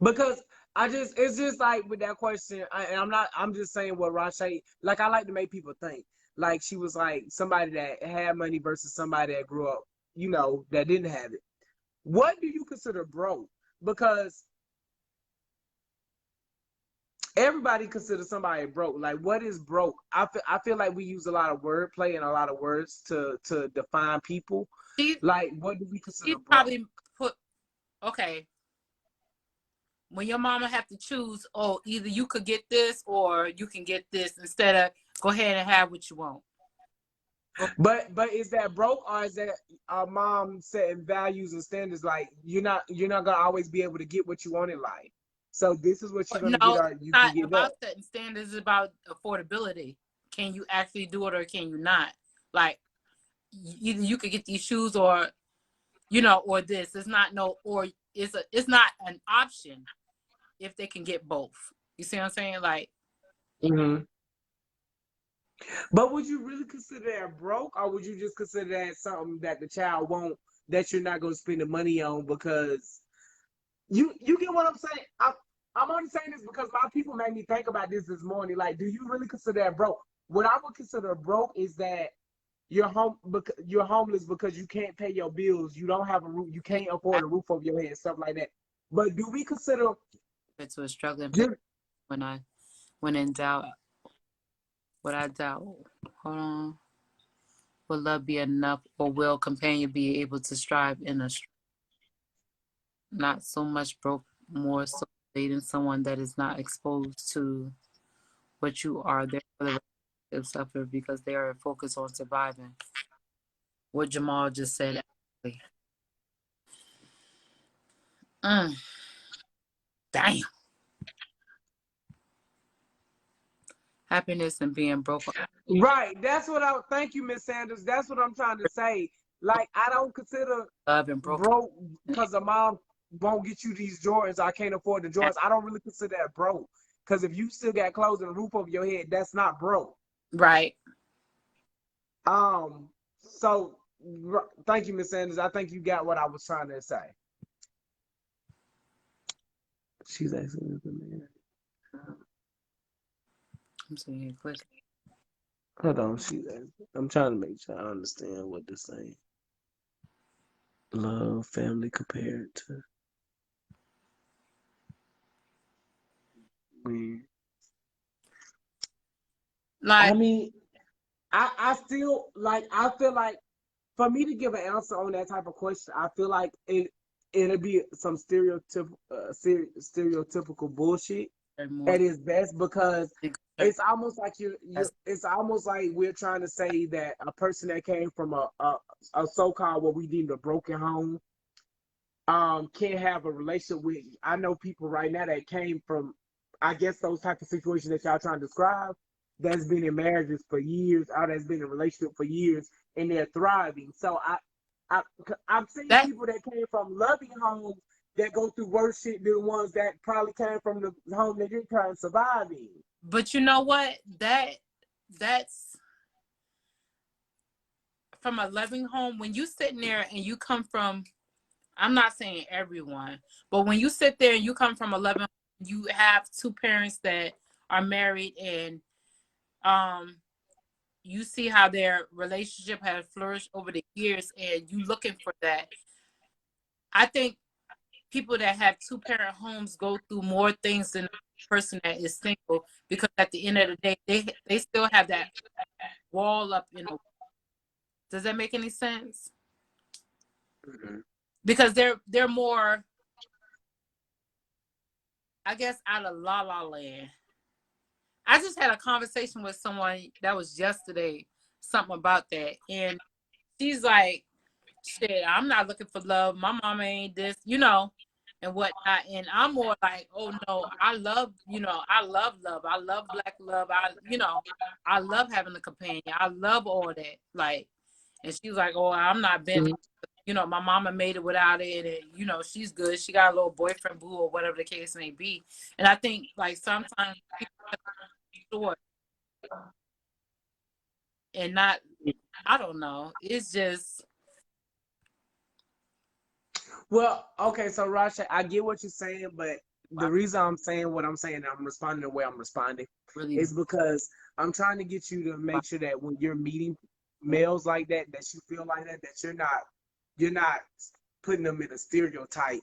Because it's just like with that question, I'm just saying what Rashay, like, I like to make people think. Like, she was like, somebody that had money versus somebody that grew up, that didn't have it. What do you consider broke? Because everybody considers somebody broke. Like, what is broke? I feel like we use a lot of wordplay and a lot of words to define people. Like, what do we consider broke? Probably okay. When your mama have to choose, oh, either you could get this or you can get this, instead of go ahead and have what you want. But is that broke, or is that our mom setting values and standards? Like, you're not gonna always be able to get what you want in life. So this is what you're gonna get. No, Or it's you can not get that. about setting standards. It's about affordability. Can you actually do it or can you not? Like, either you could get these shoes or, or this. It's not it's not an option if they can get both. You see what I'm saying? Like, Hmm. But would you really consider that broke, or would you just consider that something that the child won't, that you're not gonna spend the money on because you get what I'm saying? I'm only saying this because my people made me think about this morning. Like, do you really consider that broke? What I would consider broke is that you're homeless because you can't pay your bills, you don't have a roof, you can't afford a roof over your head, stuff like that. But do we consider to a struggling place just when in doubt, what I doubt. Hold on. Will love be enough, or will companion be able to strive in a not so much broke, more so dating someone that is not exposed to what you are there for the relationship suffer because they are focused on surviving? What Jamal just said. Actually. Damn. Happiness and being broke. right. That's what I thank you, Miss Sanders. That's what I'm trying to say. Like, I don't consider Love and broken. broke because the mom won't get you these Jordans. I can't afford the Jordans. I don't really consider that broke. Because if you still got clothes and a roof over your head, that's not broke. Right. So thank you, Miss Sanders. I think you got what I was trying to say. She's asking the man. I'm seeing it quick. Hold on, I'm trying to make sure I understand what they're saying. Love, family compared to when. Like, I mean, I still like. I feel like for me to give an answer on that type of question, I feel like it'll be some stereotypical bullshit at its best, because it's almost like it's almost like we're trying to say that a person that came from a so-called what we deem a broken home can't have a relationship with. I know people right now that came from, I guess, those type of situations that y'all trying to describe, that's been in marriages for years, or that's been in a relationship for years, and they're thriving. So I I've seen that, people that came from loving homes that go through worse shit than the ones that probably came from the home that you're trying to survive in. but you know what? That's from a loving home. When you sitting there and you come from, I'm not saying everyone, but when you sit there and you come from a loving home, you have two parents that are married, and you see how their relationship has flourished over the years, and you looking for that. I think people that have two parent homes go through more things than a person that is single, because at the end of the day, they still have that wall up in the. Does that make any sense? Mm-hmm. Because they're more, I guess, out of la la land. I just had a conversation with someone that was yesterday, something about that, and she's like, "Shit, I'm not looking for love. My mama ain't this, and whatnot." And I'm more like, "Oh no, I love, I love love. I love black love. I love having a companion. I love all that." Like, and she was like, "Oh, I'm not been." My mama made it without it, and she's good. She got a little boyfriend, boo, or whatever the case may be. And I think, like, sometimes people short and not, I don't know. It's just Well, okay, so Rasha, I get what you're saying, but the reason I'm saying what I'm saying, I'm responding the way I'm responding, really is because I'm trying to get you to make sure that when you're meeting males like that you feel like that you're not putting them in a stereotype.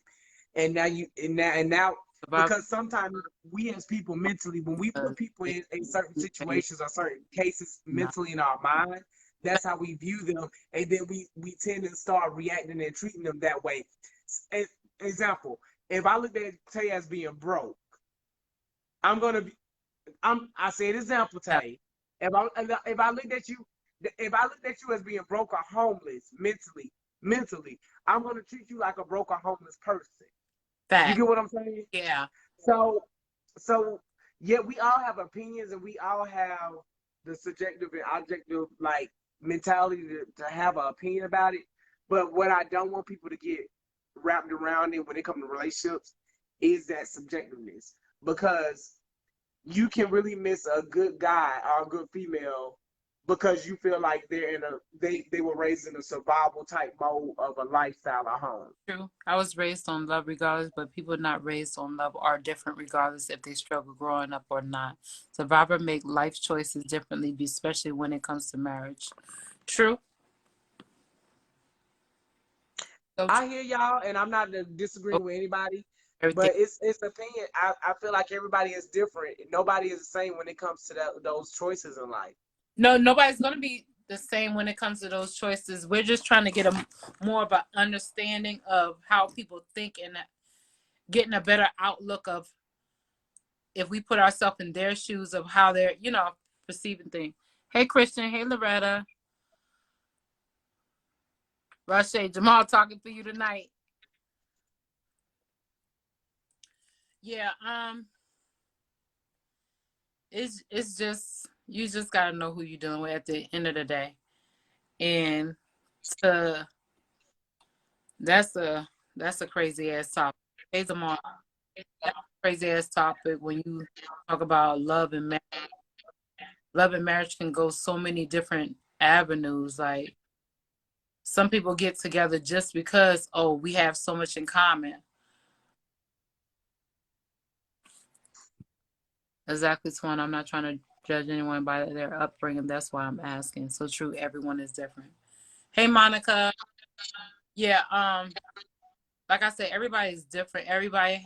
And now about because sometimes we as people mentally, when we put people in certain situations or certain cases mentally in our mind, that's how we view them, and then we tend to start reacting and treating them that way. Example: if I look at Tay as being broke, I'm gonna be. I said example, Tay. If I looked at you, if I looked at you as being broke or homeless mentally, I'm gonna treat you like a broke or homeless person. You fact. get what I'm saying? Yeah. So, so yeah, we all have opinions and we all have the subjective and objective like mentality to have an opinion about it. But what I don't want people to get wrapped around in when it comes to relationships is that subjectiveness. Because you can really miss a good guy or a good female because you feel like they were raised in a survival type mode of a lifestyle at home. True. I was raised on love regardless, but people not raised on love are different regardless if they struggle growing up or not. Survivor make life choices differently, especially when it comes to marriage. True. So I hear y'all, and I'm not disagreeing with anybody, everything. but it's opinion. I feel like everybody is different. Nobody is the same when it comes to those choices in life. No, nobody's gonna be the same when it comes to those choices. We're just trying to get a more of an understanding of how people think and getting a better outlook of if we put ourselves in their shoes of how they're, perceiving things. Hey, Christian. Hey, Loretta. Rashay, Jamal talking for you tonight. Yeah, it's just you just gotta know who you're dealing with at the end of the day. And to that's a crazy ass topic. Hey, Jamal, that's a crazy ass topic when you talk about love and marriage. Love and marriage can go so many different avenues. Like some people get together just because, oh, we have so much in common. Exactly, Swan. I'm not trying to judge anyone by their upbringing. That's why I'm asking. So true, everyone is different. Hey, Monica. Yeah, like I said, everybody is different. Everybody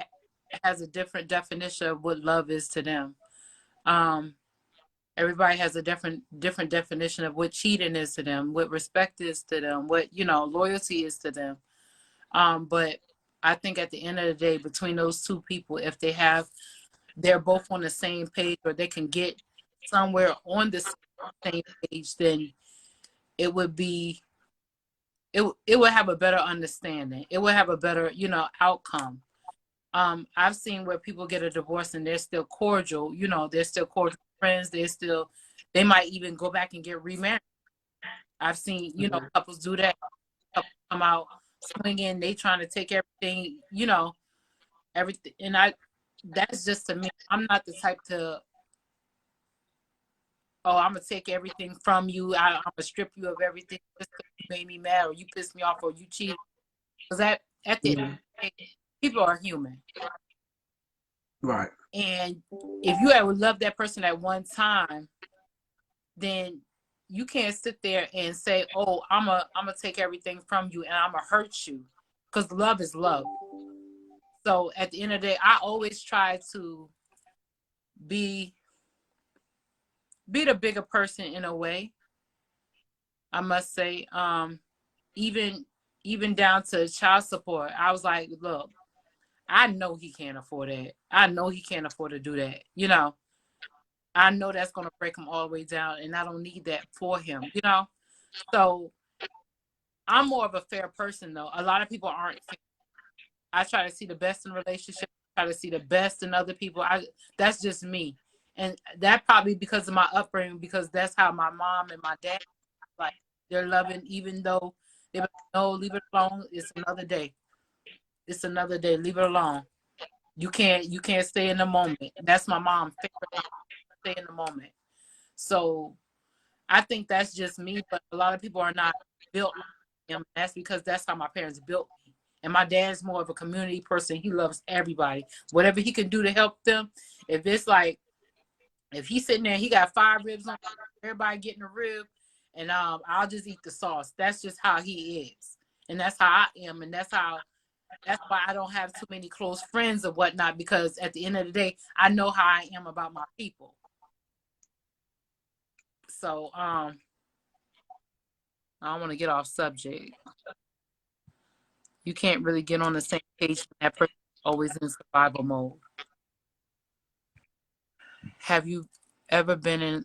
has a different definition of what love is to them. Um, everybody has a different definition of what cheating is to them, what respect is to them, what loyalty is to them. But I think at the end of the day, between those two people, if they're both on the same page or they can get somewhere on the same page, then it would be it would have a better understanding. It would have a better outcome. I've seen where people get a divorce and they're still cordial. They're still cordial friends. They might even go back and get remarried. I've seen couples do that. Couples come out swinging. They trying to take everything. Everything. And that's just to me. I'm not the type to. Oh, I'm gonna take everything from you. I'm gonna strip you of everything just because you made me mad or you pissed me off or you cheated. Because at the end of the day, people are human. Right. And if you ever loved that person at one time, then you can't sit there and say, "Oh, I'm gonna take everything from you and I'm gonna hurt you," because love is love. So at the end of the day, I always try to be the bigger person in a way. I must say, even down to child support. I was like, look, I know he can't afford that. I know he can't afford to do that. I know that's gonna break him all the way down, and I don't need that for him. So I'm more of a fair person, though. A lot of people aren't fair. I try to see the best in relationships. Try to see the best in other people. That's just me, and that probably because of my upbringing, because that's how my mom and my dad like. They're loving, even though they no, leave it alone. It's another day. It's another day. Leave it alone. You can't stay in the moment. That's my mom's favorite line. Stay in the moment. So I think that's just me, but a lot of people are not built like him. That's because that's how my parents built me. And my dad's more of a community person. He loves everybody. Whatever he can do to help them. If it's like, if he's sitting there, he got 5 ribs on, everybody getting a rib, and I'll just eat the sauce. That's just how he is. And that's how I am. And that's why I don't have too many close friends or whatnot, because at the end of the day, I know how I am about my people. So I don't want to get off subject. You can't really get on the same page when that person is always in survival mode. Have you ever been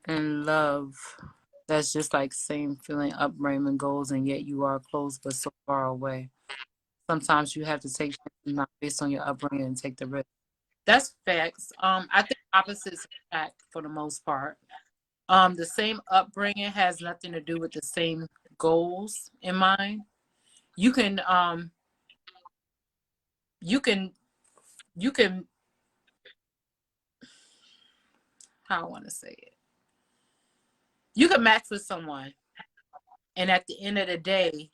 in love that's just like same feeling, upbringing goals, and yet you are close but so far away? sometimes you have to take not based on your upbringing and take the risk. That's facts. I think opposites attract for the most part. The same upbringing has nothing to do with the same goals in mind. You can you can you can how I want to say it. You can match with someone, and at the end of the day,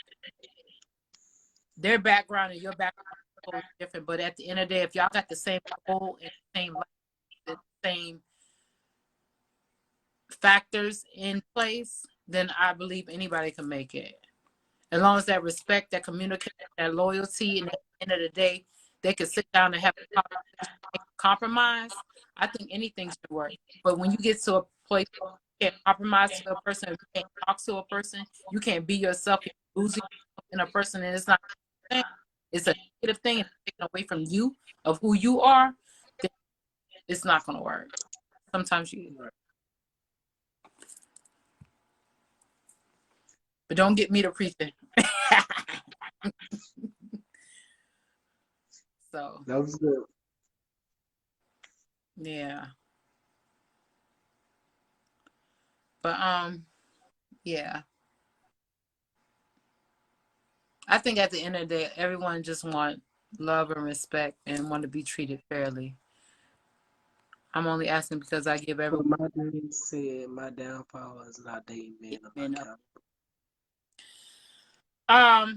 their background and your background is totally different. But at the end of the day, if y'all got the same goal and the same life, the same factors in place, then I believe anybody can make it. As long as that respect, that communication, that loyalty, and at the end of the day, they can sit down and have a compromise. I think anything should work. But when you get to a place where you can't compromise to a person, you can't talk to a person, you can't be yourself, you're losing in a person, and it's not a thing. It's a negative thing, it's taken away from you of who you are, then it's not going to work. Sometimes you. But don't get me to preaching. So That was good. yeah. But yeah. I think at the end of the day, everyone just want love and respect and want to be treated fairly. I'm only asking because I give everyone. My daddy said my downfall is not dating men of my caliber.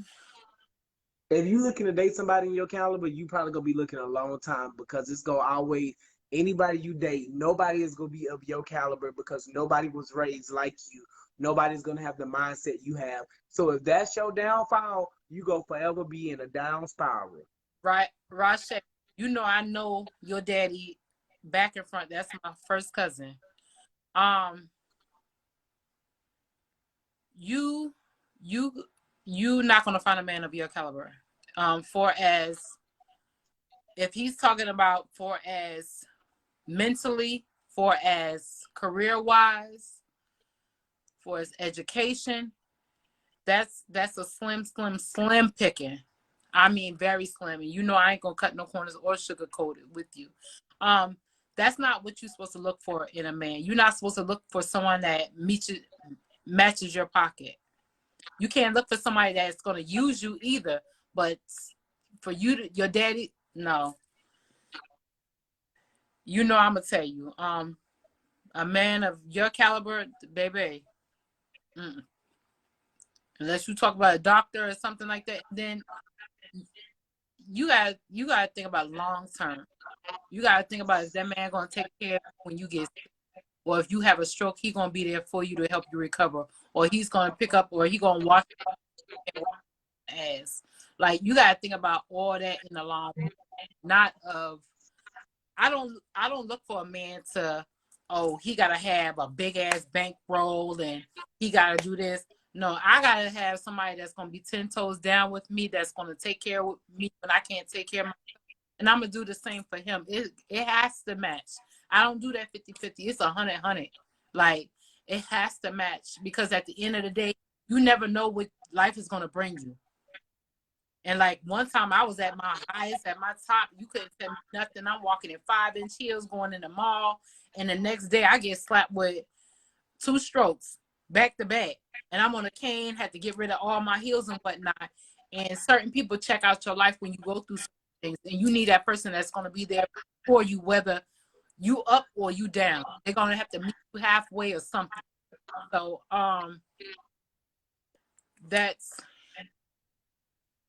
If you looking to date somebody in your caliber, you probably gonna be looking a long time because it's gonna always anybody you date, nobody is gonna be of your caliber because nobody was raised like you. Nobody's gonna have the mindset you have. So if that's your downfall, you go forever be in a down spiral. Right, Rashe, you know I know your daddy back and front. That's my first cousin. You not gonna find a man of your caliber. For as if he's talking about for as mentally, for as career wise, for his education, that's a slim picking. I mean, very slim. And you know I ain't gonna cut no corners or sugarcoat it with you. That's not what you're supposed to look for in a man. You're not supposed to look for someone that matches your pocket. You can't look for somebody that's gonna use you either. But for you, your daddy, no. You know I'm gonna tell you, a man of your caliber, baby. Unless you talk about a doctor or something like that, then you gotta think about long term. You gotta think about is that man gonna take care of you when you get sick? Or if you have a stroke, he's gonna be there for you to help you recover, or he's gonna pick up, or he gonna wash your ass. Like you gotta think about all that in the long run. Not of I don't look for a man to he gotta have a big ass bankroll and he gotta do this. No, I gotta have somebody that's gonna be 10 toes down with me, that's gonna take care of me when I can't take care of myself. And I'm gonna do the same for him. It has to match. I don't do that 50-50. It's 100-100. Like it has to match because at the end of the day, you never know what life is gonna bring you. And like one time I was at my highest, at my top, you couldn't tell me nothing. I'm walking in 5-inch heels going in the mall. And the next day I get slapped with 2 strokes back to back. And I'm on a cane, had to get rid of all my heels and whatnot. And certain people check out your life when you go through things. And you need that person that's going to be there for you, whether you up or you down. They're going to have to meet you halfway or something. So that's...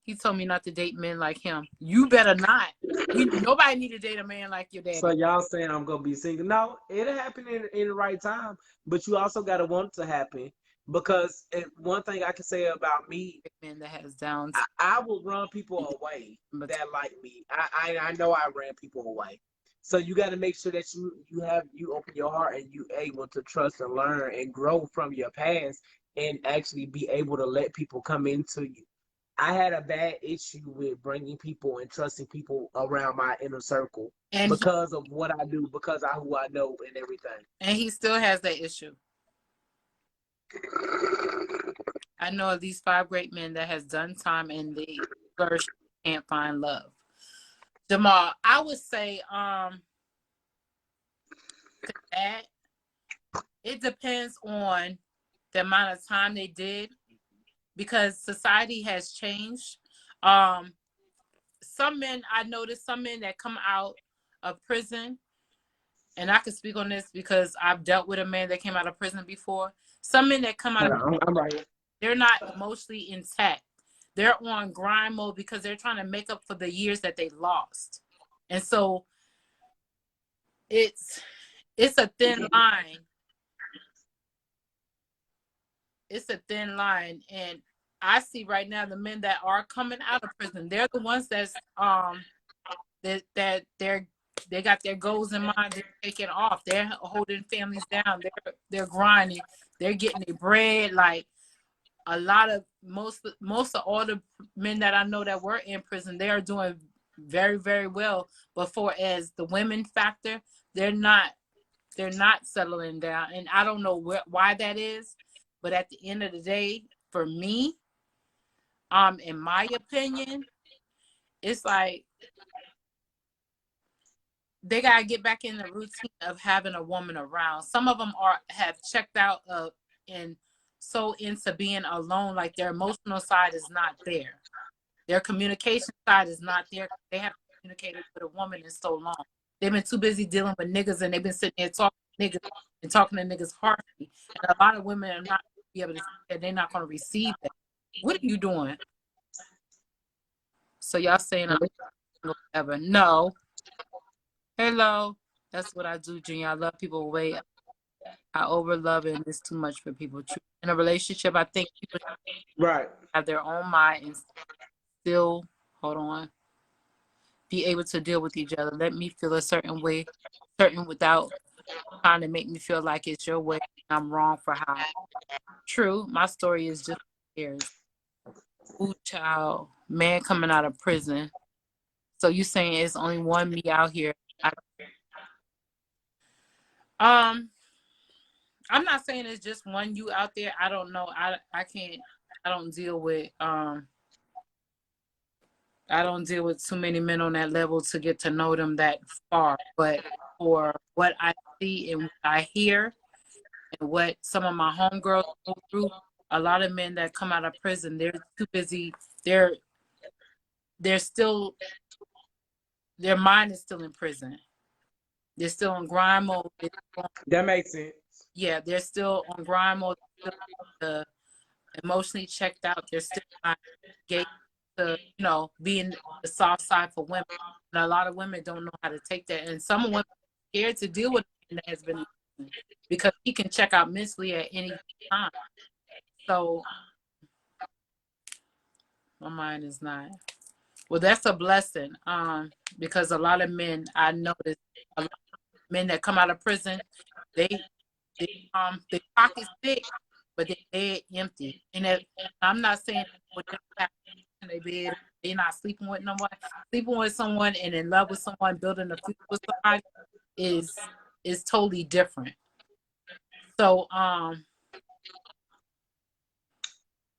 He told me not to date men like him. You better not. Nobody need to date a man like your daddy. So y'all saying I'm gonna be single? No, it'll happen in the right time. But you also gotta want it to happen because one thing I can say about me, man that has downs, I will run people away that like me. I know I ran people away. So you got to make sure that you open your heart and you able to trust and learn and grow from your past and actually be able to let people come into you. I had a bad issue with bringing people and trusting people around my inner circle and because of what I do, because of who I know and everything. And he still has that issue. I know at least 5 great men that has done time and they can't find love. Jamal, I would say that it depends on the amount of time they did, because society has changed. Some men, I noticed some men that come out of prison, and I can speak on this because I've dealt with a man that came out of prison before. Some men that come out of prison, I'm right. they're not emotionally intact. They're on grind mode because they're trying to make up for the years that they lost. And so it's a thin line. It's a thin line. And I see right now the men that are coming out of prison, they're the ones that's that they got their goals in mind, they're taking off, they're holding families down, they're grinding, they're getting their bread. Like a lot of most of all the men that I know that were in prison, they are doing very, very well. But for as the women factor, they're not settling down, and I don't know why that is. But at the end of the day, for me, in my opinion, it's like they gotta get back in the routine of having a woman around. Some of them have checked out and so into being alone, like their emotional side is not there. Their communication side is not there. They haven't communicated with a woman in so long. They've been too busy dealing with niggas, and they've been sitting there talking to niggas and talking to niggas harshly. And a lot of women are not going to be able to see that. They're not going to receive that. What are you doing? So y'all saying I'm ever? No. Hello. That's what I do, Junior. I love people way. I overlove it, and it's too much for people. In a relationship, I think people have their own mind and still, hold on, be able to deal with each other. Let me feel a certain way, without trying to make me feel like it's your way. I'm wrong for how. True, my story is just theirs. Ooh, child, man coming out of prison. So you saying it's only one me out here? I'm not saying it's just one you out there. I don't know. I can't. I don't deal with too many men on that level to get to know them that far. But for what I see and what I hear and what some of my homegirls go through, a lot of men that come out of prison, they're too busy. They're still, their mind is still in prison. They're still on grind mode. That makes sense. Yeah, they're still on grind mode. Emotionally checked out. They're still not engaged to, being the soft side for women. And a lot of women don't know how to take that. And some women are scared to deal with a man that has been, because he can check out mentally at any time. So my mind is not. Well, that's a blessing. Because a lot of men, I noticed, a lot of men that come out of prison, they pockets big, but they head empty. And I'm not saying in their bed, they're not sleeping with no one. Sleeping with someone and in love with someone, building a future with somebody is totally different. So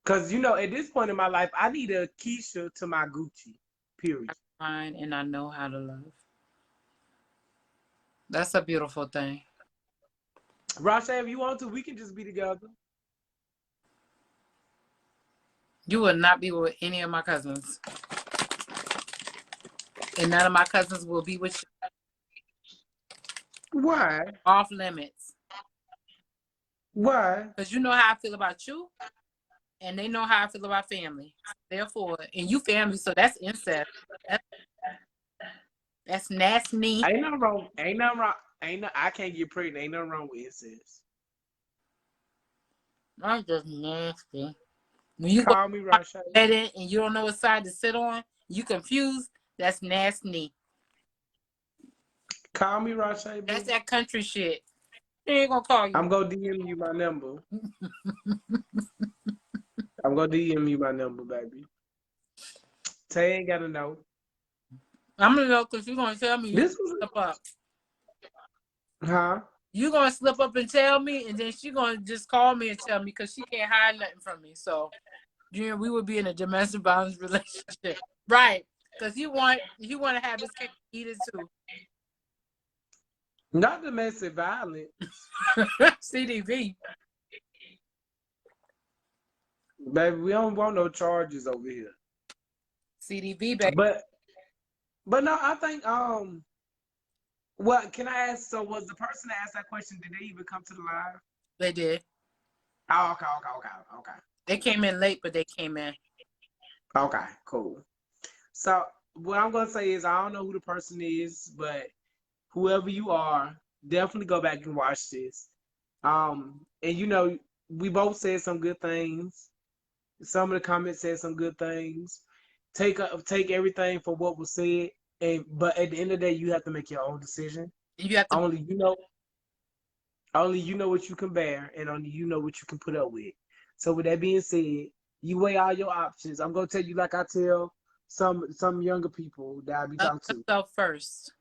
because at this point in my life, I need a Keisha to my Gucci. Period. Fine, and I know how to love. That's a beautiful thing. Rasha, if you want to, we can just be together. You will not be with any of my cousins. And none of my cousins will be with you. Why? Off limits. Why? Because you know how I feel about you, and they know how I feel about family. Therefore, and you family, so that's incest. That's nasty. Ain't nothing wrong. I can't get pregnant. Ain't nothing wrong with incest. That's just nasty. When you call me Rasha and you don't know what side to sit on, you confused. That's nasty. Call me Rasha. That's that country shit. They ain't gonna call you. I'm gonna DM you my number. I'm gonna DM you my number, baby. Tay ain't gotta know. I'm gonna know because you're gonna tell me. This was slip up. Huh? You gonna slip up and tell me, and then she gonna just call me and tell me because she can't hide nothing from me. So, we would be in a domestic violence relationship, right? Because you want to have his cake and eat it too. Not domestic violence. CDV. Baby, we don't want no charges over here. CDV, baby. But no, I think well, can I ask, so was the person that asked that question, did they even come to the live? They did. Oh, okay. They came in late, but they came in. Okay, cool. So what I'm gonna say is I don't know who the person is, but whoever you are, definitely go back and watch this. And you know, we both said some good things. Some of the comments said some good things. Take everything for what was said, but at the end of the day, you have to make your own decision. You have to. Only you know what you can bear, and only you know what you can put up with. So with that being said, you weigh all your options. I'm gonna tell you like I tell some younger people that I be talking to. Yourself first.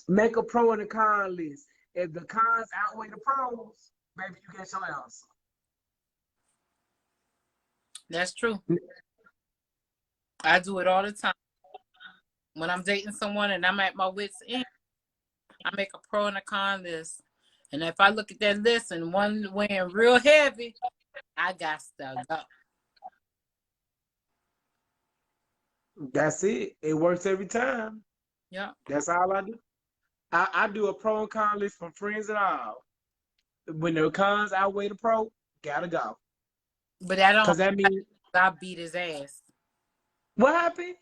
Make a pro and a con list. If the cons outweigh the pros, maybe you get your answer. That's true. I do it all the time. When I'm dating someone and I'm at my wit's end, I make a pro and a con list. And if I look at that list and one weighing real heavy, I got to go. That's it. It works every time. Yeah. That's all I do. I do a pro and con list from friends and all. When the cons outweigh the pro, gotta go. But that don't. Because that means I beat his ass. what happened?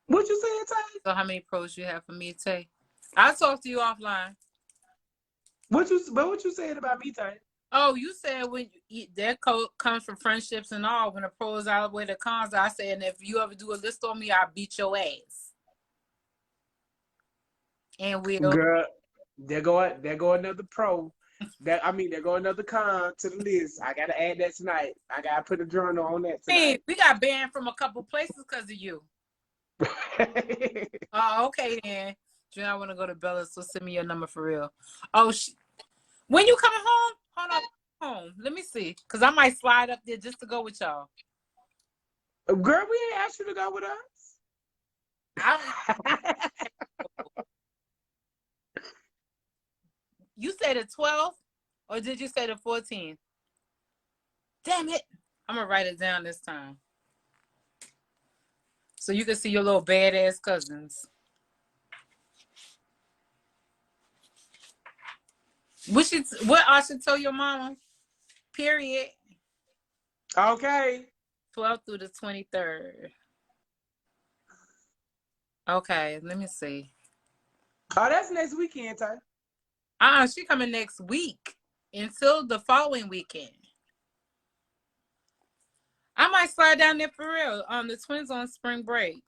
What you saying, Tay? So how many pros you have for me, Tay? I'll talk to you offline. What you said about me, Tay? Oh, you said when that comes from friendships and all. When the pros outweigh the cons, I said, and if you ever do a list on me, I'll beat your ass. And we'll. Girl, there go another pro. There go another con to the list. I gotta add that tonight. I gotta put a journal on that tonight. Hey, we got banned from a couple places because of you. Oh, okay then. June, I want to go to Bella, so send me your number for real. Oh, when you coming home? Hold on, home. Let me see, cause I might slide up there just to go with y'all. Girl, we ain't asked you to go with us. You said the 12th, or did you say the 14th? Damn it! I'm gonna write it down this time, so you can see your little badass cousins. What I should tell your mama? Period. Okay. 12th through the 23rd. Okay, let me see. Oh, that's next weekend, Ty. She coming next week until the following weekend. I might slide down there for real. The twins on spring break.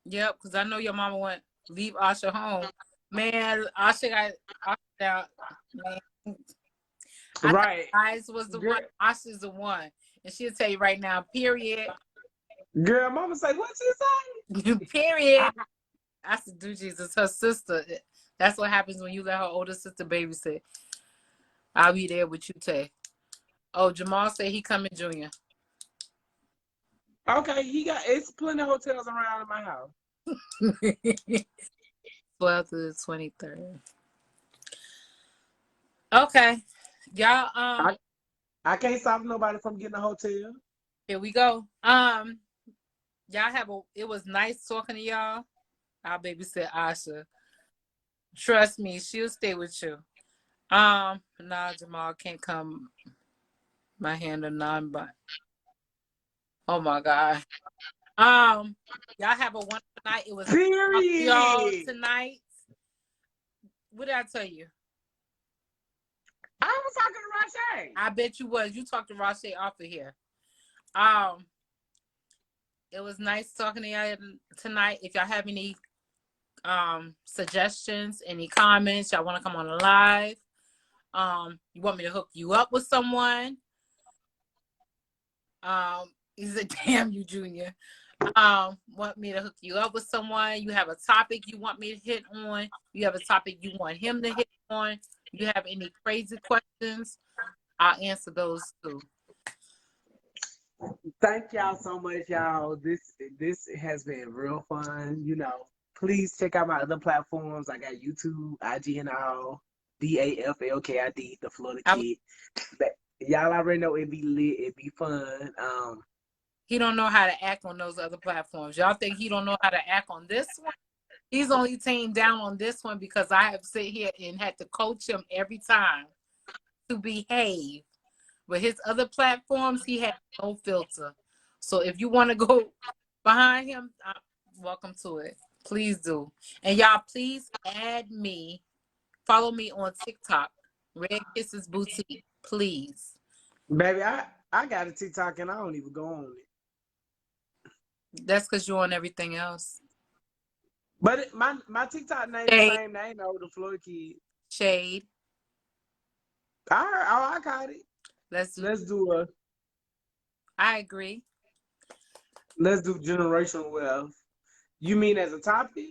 Yep, because I know your mama went leave Asha home. Man, Asha got Asha out. Man. Right. Eyes was the one. Asha's the one. And she'll tell you right now, period. Girl, mama say, what you say? Period. I said, do Jesus, her sister. That's what happens when you let her older sister babysit. I'll be there with you, Tay. Oh, Jamal said he coming, Junior. Okay, it's plenty of hotels around in my house. 12th to the 23rd. Okay. Y'all, I can't stop nobody from getting a hotel. Here we go. It was nice talking to y'all. Our babysit Asha. Trust me, she'll stay with you. Nah, Jamal can't come. My hand are none, but oh my God. Y'all have a wonderful night. It was period y'all tonight. What did I tell you? I was talking to Rashay. I bet you was. You talked to Rashay off of here. It was nice talking to y'all tonight. If y'all have any suggestions, any comments, y'all want to come on the live, you want me to hook you up with someone, he's a damn you, Junior. Want me to hook you up with someone, you have a topic you want me to hit on, you have a topic you want him to hit on, you have any crazy questions, I'll answer those too. Thank y'all so much, y'all. This has been real fun. You know, please check out my other platforms. I got YouTube, IG, and all. DAFLKID, the Florida Kid. But y'all already know it be lit. It be fun. He don't know how to act on those other platforms. Y'all think he don't know how to act on this one? He's only tamed down on this one because I have sit here and had to coach him every time to behave. But his other platforms, he had no filter. So if you want to go behind him, welcome to it. Please do. And y'all, please add me. Follow me on TikTok, Red Kisses Boutique, please. Baby, I got a TikTok and I don't even go on it. That's because you're on everything else. But my TikTok name is the same name though, the Florida Kid. Shade. I got it. Let's do a. I agree. Let's do generational wealth. You mean as a topic?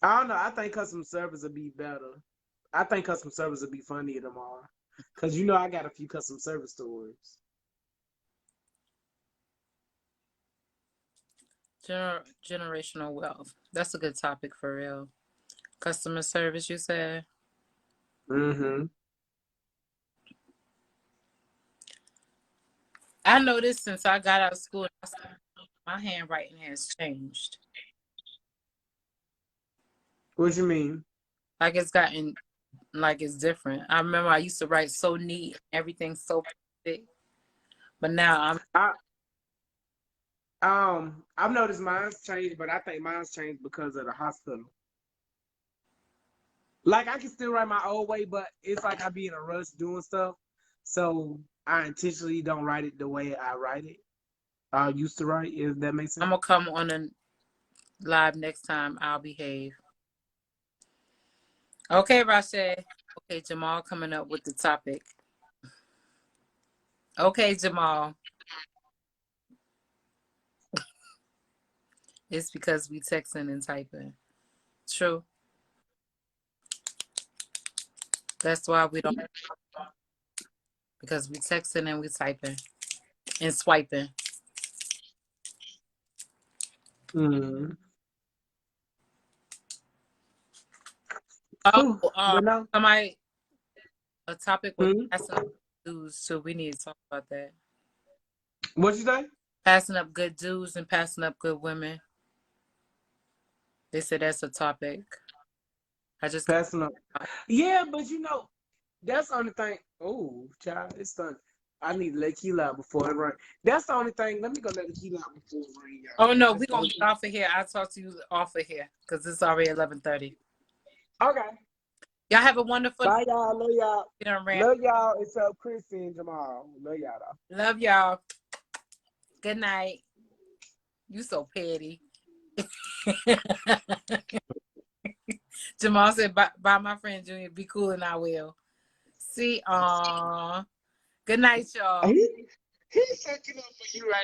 I don't know. I think customer service would be better. I think customer service would be funnier tomorrow. Because you know I got a few customer service stories. Generational wealth. That's a good topic for real. Customer service, you said? Mm-hmm. I noticed since I got out of school, my handwriting has changed. What you mean? Like it's gotten, like it's different. I remember I used to write so neat, everything so perfect. But now I've noticed mine's changed, but I think mine's changed because of the hospital. Like I can still write my old way, but it's like I be in a rush doing stuff. So I intentionally don't write it the way I write it. I used to write, if that makes sense. I'm gonna come on a live next time. I'll behave. Okay, Rashe. Okay, Jamal coming up with the topic. Okay, Jamal. It's because we texting and typing. True. That's why we don't. Because we texting and we typing and swiping. Mm. Oh, somebody, a topic with passing up dues, so we need to talk about that. What you say? Passing up good dudes and passing up good women. They said that's a topic. I just passing up. Yeah, but you know, that's the only thing. Oh, child, it's done. I need to let Keela out before it rain. That's the only thing. Let me go let Keela out before it rain, y'all. Oh no, we're gonna get off of here. I'll talk to you off of here because it's already 11:30. Okay. Y'all have a wonderful bye, y'all. Love y'all. Love y'all. It's up, Chrissy and Jamal. Love y'all though. Love y'all. Good night. You so petty. Jamal said, bye, my friend Junior. Be cool and I will. See, good night, y'all. He's sucking up for you right